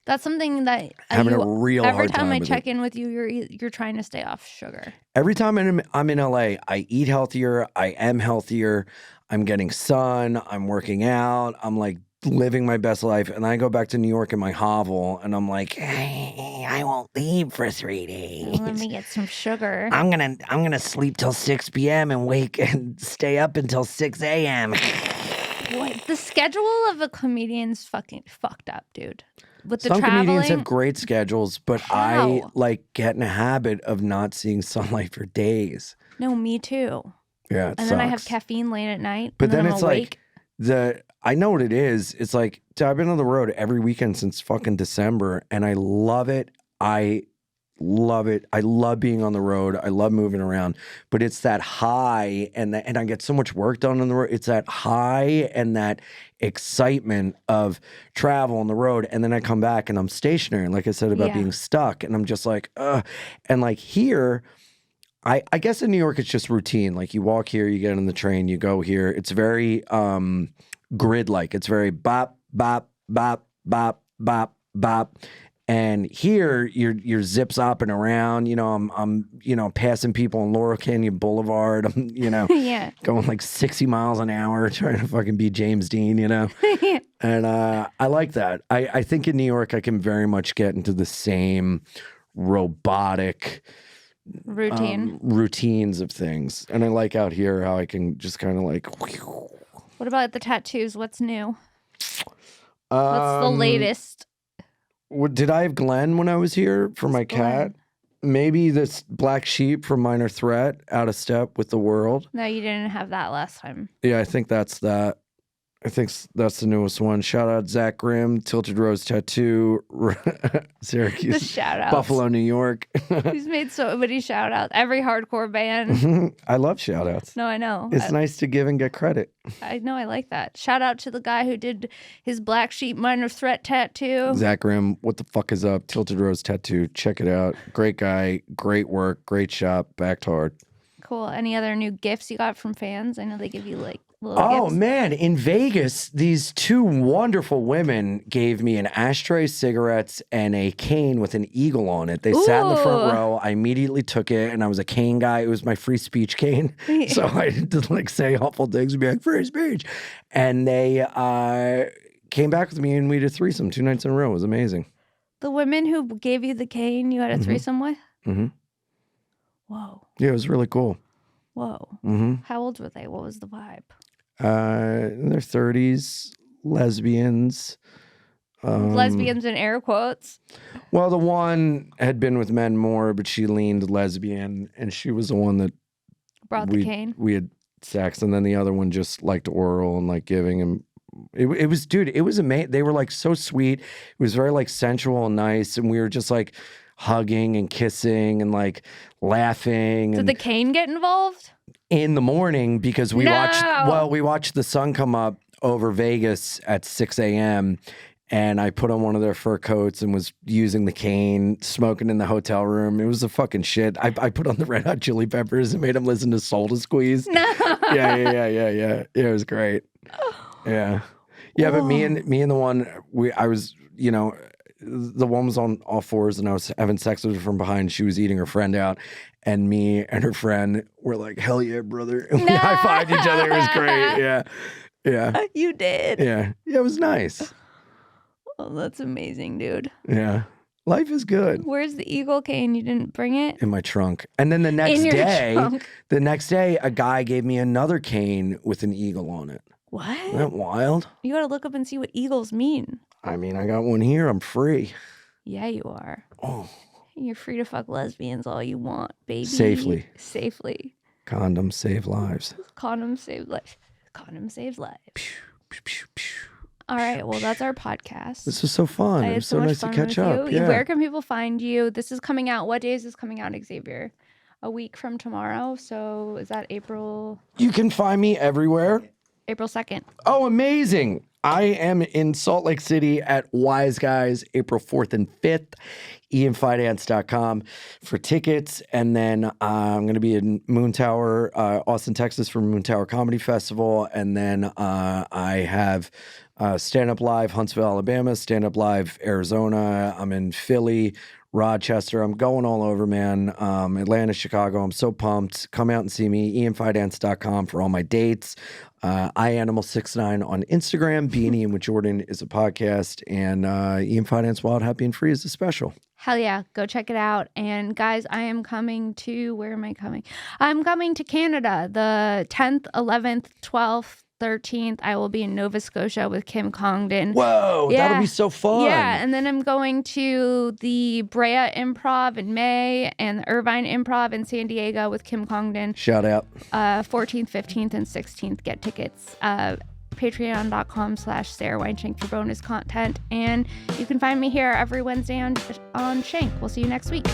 Speaker 1: That's something that
Speaker 2: Having a real
Speaker 1: every
Speaker 2: hard
Speaker 1: time
Speaker 2: time
Speaker 1: I
Speaker 2: with
Speaker 1: check
Speaker 2: it.
Speaker 1: in with you, you're trying to stay off sugar.
Speaker 2: Every time I'm in LA, I eat healthier. I am healthier. I'm getting sun. I'm working out. I'm like living my best life. And I go back to New York in my hovel and I'm like, hey, I won't leave for 3 days.
Speaker 1: Let me get some sugar.
Speaker 2: I'm gonna sleep till 6 p.m. and wake and stay up until 6 a.m.
Speaker 1: What? The schedule of a comedian's fucking fucked up, dude. With the
Speaker 2: Some
Speaker 1: traveling,
Speaker 2: comedians have great schedules, but I
Speaker 1: How?
Speaker 2: like get in a habit of not seeing sunlight for days.
Speaker 1: No, me too.
Speaker 2: Yeah, it
Speaker 1: And then I have
Speaker 2: sucks.
Speaker 1: caffeine late at night.
Speaker 2: But
Speaker 1: and
Speaker 2: then
Speaker 1: I'm
Speaker 2: it's
Speaker 1: awake.
Speaker 2: like I know what it is. It's like, dude, I've been on the road every weekend since fucking December and I love it. I love it. I love being on the road. I love moving around, but it's that high and I get so much work done on the road. It's that high and that excitement of travel on the road. And then I come back and I'm stationary. Like I said about being stuck and I'm just like, ugh. And like here, I guess in New York, it's just routine. Like you walk here, you get on the train, you go here. It's very grid-like. It's very bop, bop, bop, bop, bop, bop. And here you're zip-zopping around. You know, I'm passing people on Laurel Canyon Boulevard. I'm, going like 60 miles an hour trying to fucking be James Dean, And I like that. I think in New York I can very much get into the same robotic routines of things. And I like out here how I can just kind of like.
Speaker 1: What about the tattoos? What's new? What's the latest?
Speaker 2: Did I have Glenn when I was here for my cat? Maybe this black sheep from Minor Threat, Out of Step with the World.
Speaker 1: No, you didn't have that last time.
Speaker 2: Yeah, I think that's that. I think that's the newest one. Shout out Zach Grimm, Tilted Rose Tattoo, Syracuse,
Speaker 1: The shout outs.
Speaker 2: Buffalo, New York.
Speaker 1: He's made so many shout outs. Every hardcore band.
Speaker 2: I love shout outs.
Speaker 1: No, I know.
Speaker 2: It's nice to give and get credit.
Speaker 1: I know, I like that. Shout out to the guy who did his Black Sheep Minor Threat tattoo.
Speaker 2: Zach Grimm, what the fuck is up? Tilted Rose Tattoo. Check it out. Great guy, great work, great shop, backed hard.
Speaker 1: Cool. Any other new gifts you got from fans? I know they give you like little gifts.
Speaker 2: Man, in Vegas, these 2 wonderful women gave me an ashtray, cigarettes, and a cane with an eagle on it. They sat in the front row. I immediately took it, and I was a cane guy. It was my free speech cane. So I didn't like say awful things and be like, free speech. And they came back with me, and we did a threesome 2 nights in a row. It was amazing.
Speaker 1: The women who gave you the cane, you had a threesome with?
Speaker 2: Mm-hmm.
Speaker 1: Whoa.
Speaker 2: Yeah, it was really cool.
Speaker 1: Whoa.
Speaker 2: Mm-hmm.
Speaker 1: How old were they? What was the vibe?
Speaker 2: In their 30s, lesbians.
Speaker 1: Lesbians in air quotes.
Speaker 2: Well, the one had been with men more, but she leaned lesbian, and she was the one that
Speaker 1: Brought the cane.
Speaker 2: We had sex, and then the other one just liked oral and like giving him. It was, dude, it was amazing. They were like so sweet. It was very like sensual and nice, and we were just like hugging and kissing and like laughing.
Speaker 1: Did the cane get involved?
Speaker 2: In the morning, because we watched the sun come up over Vegas at 6 a.m. and I put on one of their fur coats and was using the cane, smoking in the hotel room. It was a fucking shit. I put on the Red Hot Chili Peppers and made them listen to Soul to Squeeze.
Speaker 1: No.
Speaker 2: Yeah. It was great. Yeah. Yeah, but me and the one, I was, the one was on all fours and I was having sex with her from behind. She was eating her friend out. And me and her friend were like, hell yeah, brother. And we high-fived each other. It was great. Yeah. Yeah.
Speaker 1: You did.
Speaker 2: Yeah. Yeah, it was nice.
Speaker 1: Oh, that's amazing, dude.
Speaker 2: Yeah. Life is good.
Speaker 1: Where's the eagle cane? You didn't bring it?
Speaker 2: In my trunk. And then the next day, a guy gave me another cane with an eagle on it.
Speaker 1: What?
Speaker 2: Isn't that wild?
Speaker 1: You gotta look up and see what eagles mean.
Speaker 2: I mean, I got one here. I'm free.
Speaker 1: Yeah, you are.
Speaker 2: Oh.
Speaker 1: You're free to fuck lesbians all you want, baby.
Speaker 2: Safely. Condoms save lives.
Speaker 1: Condom saves lives. Condom saves lives. All right, well, that's our podcast.
Speaker 2: This was so fun. It was so nice to catch up. Yeah.
Speaker 1: Where can people find you? This is coming out. What day is this coming out, Xavier? A week from tomorrow. So is that April?
Speaker 2: You can find me everywhere.
Speaker 1: April 2nd.
Speaker 2: Oh, amazing. I am in Salt Lake City at Wise Guys, April 4th and 5th. IanFidance.com for tickets. And then I'm going to be in Moon Tower, Austin, Texas for Moon Tower Comedy Festival. And then I have Stand Up Live, Huntsville, Alabama, Stand Up Live, Arizona. I'm in Philly, Rochester. I'm going all over, man. Atlanta, Chicago. I'm so pumped. Come out and see me. IanFidance.com for all my dates. iAnimal69 on Instagram. Being Ian with Jordan is a podcast. And Ian Fidance Wild, Happy, and Free is a special.
Speaker 1: Hell yeah. Go check it out. And guys, I am coming to, where am I coming? I'm coming to Canada the 10th, 11th, 12th, 13th. I will be in Nova Scotia with Kim Congdon.
Speaker 2: Whoa, that'll be so fun.
Speaker 1: Yeah, and then I'm going to the Brea Improv in May and the Irvine Improv in San Diego with Kim Congdon.
Speaker 2: Shout out.
Speaker 1: 14th, 15th, and 16th. Get tickets. Patreon.com/Sara Weinshenk for bonus content. And you can find me here every Wednesday on Shenk. We'll see you next week.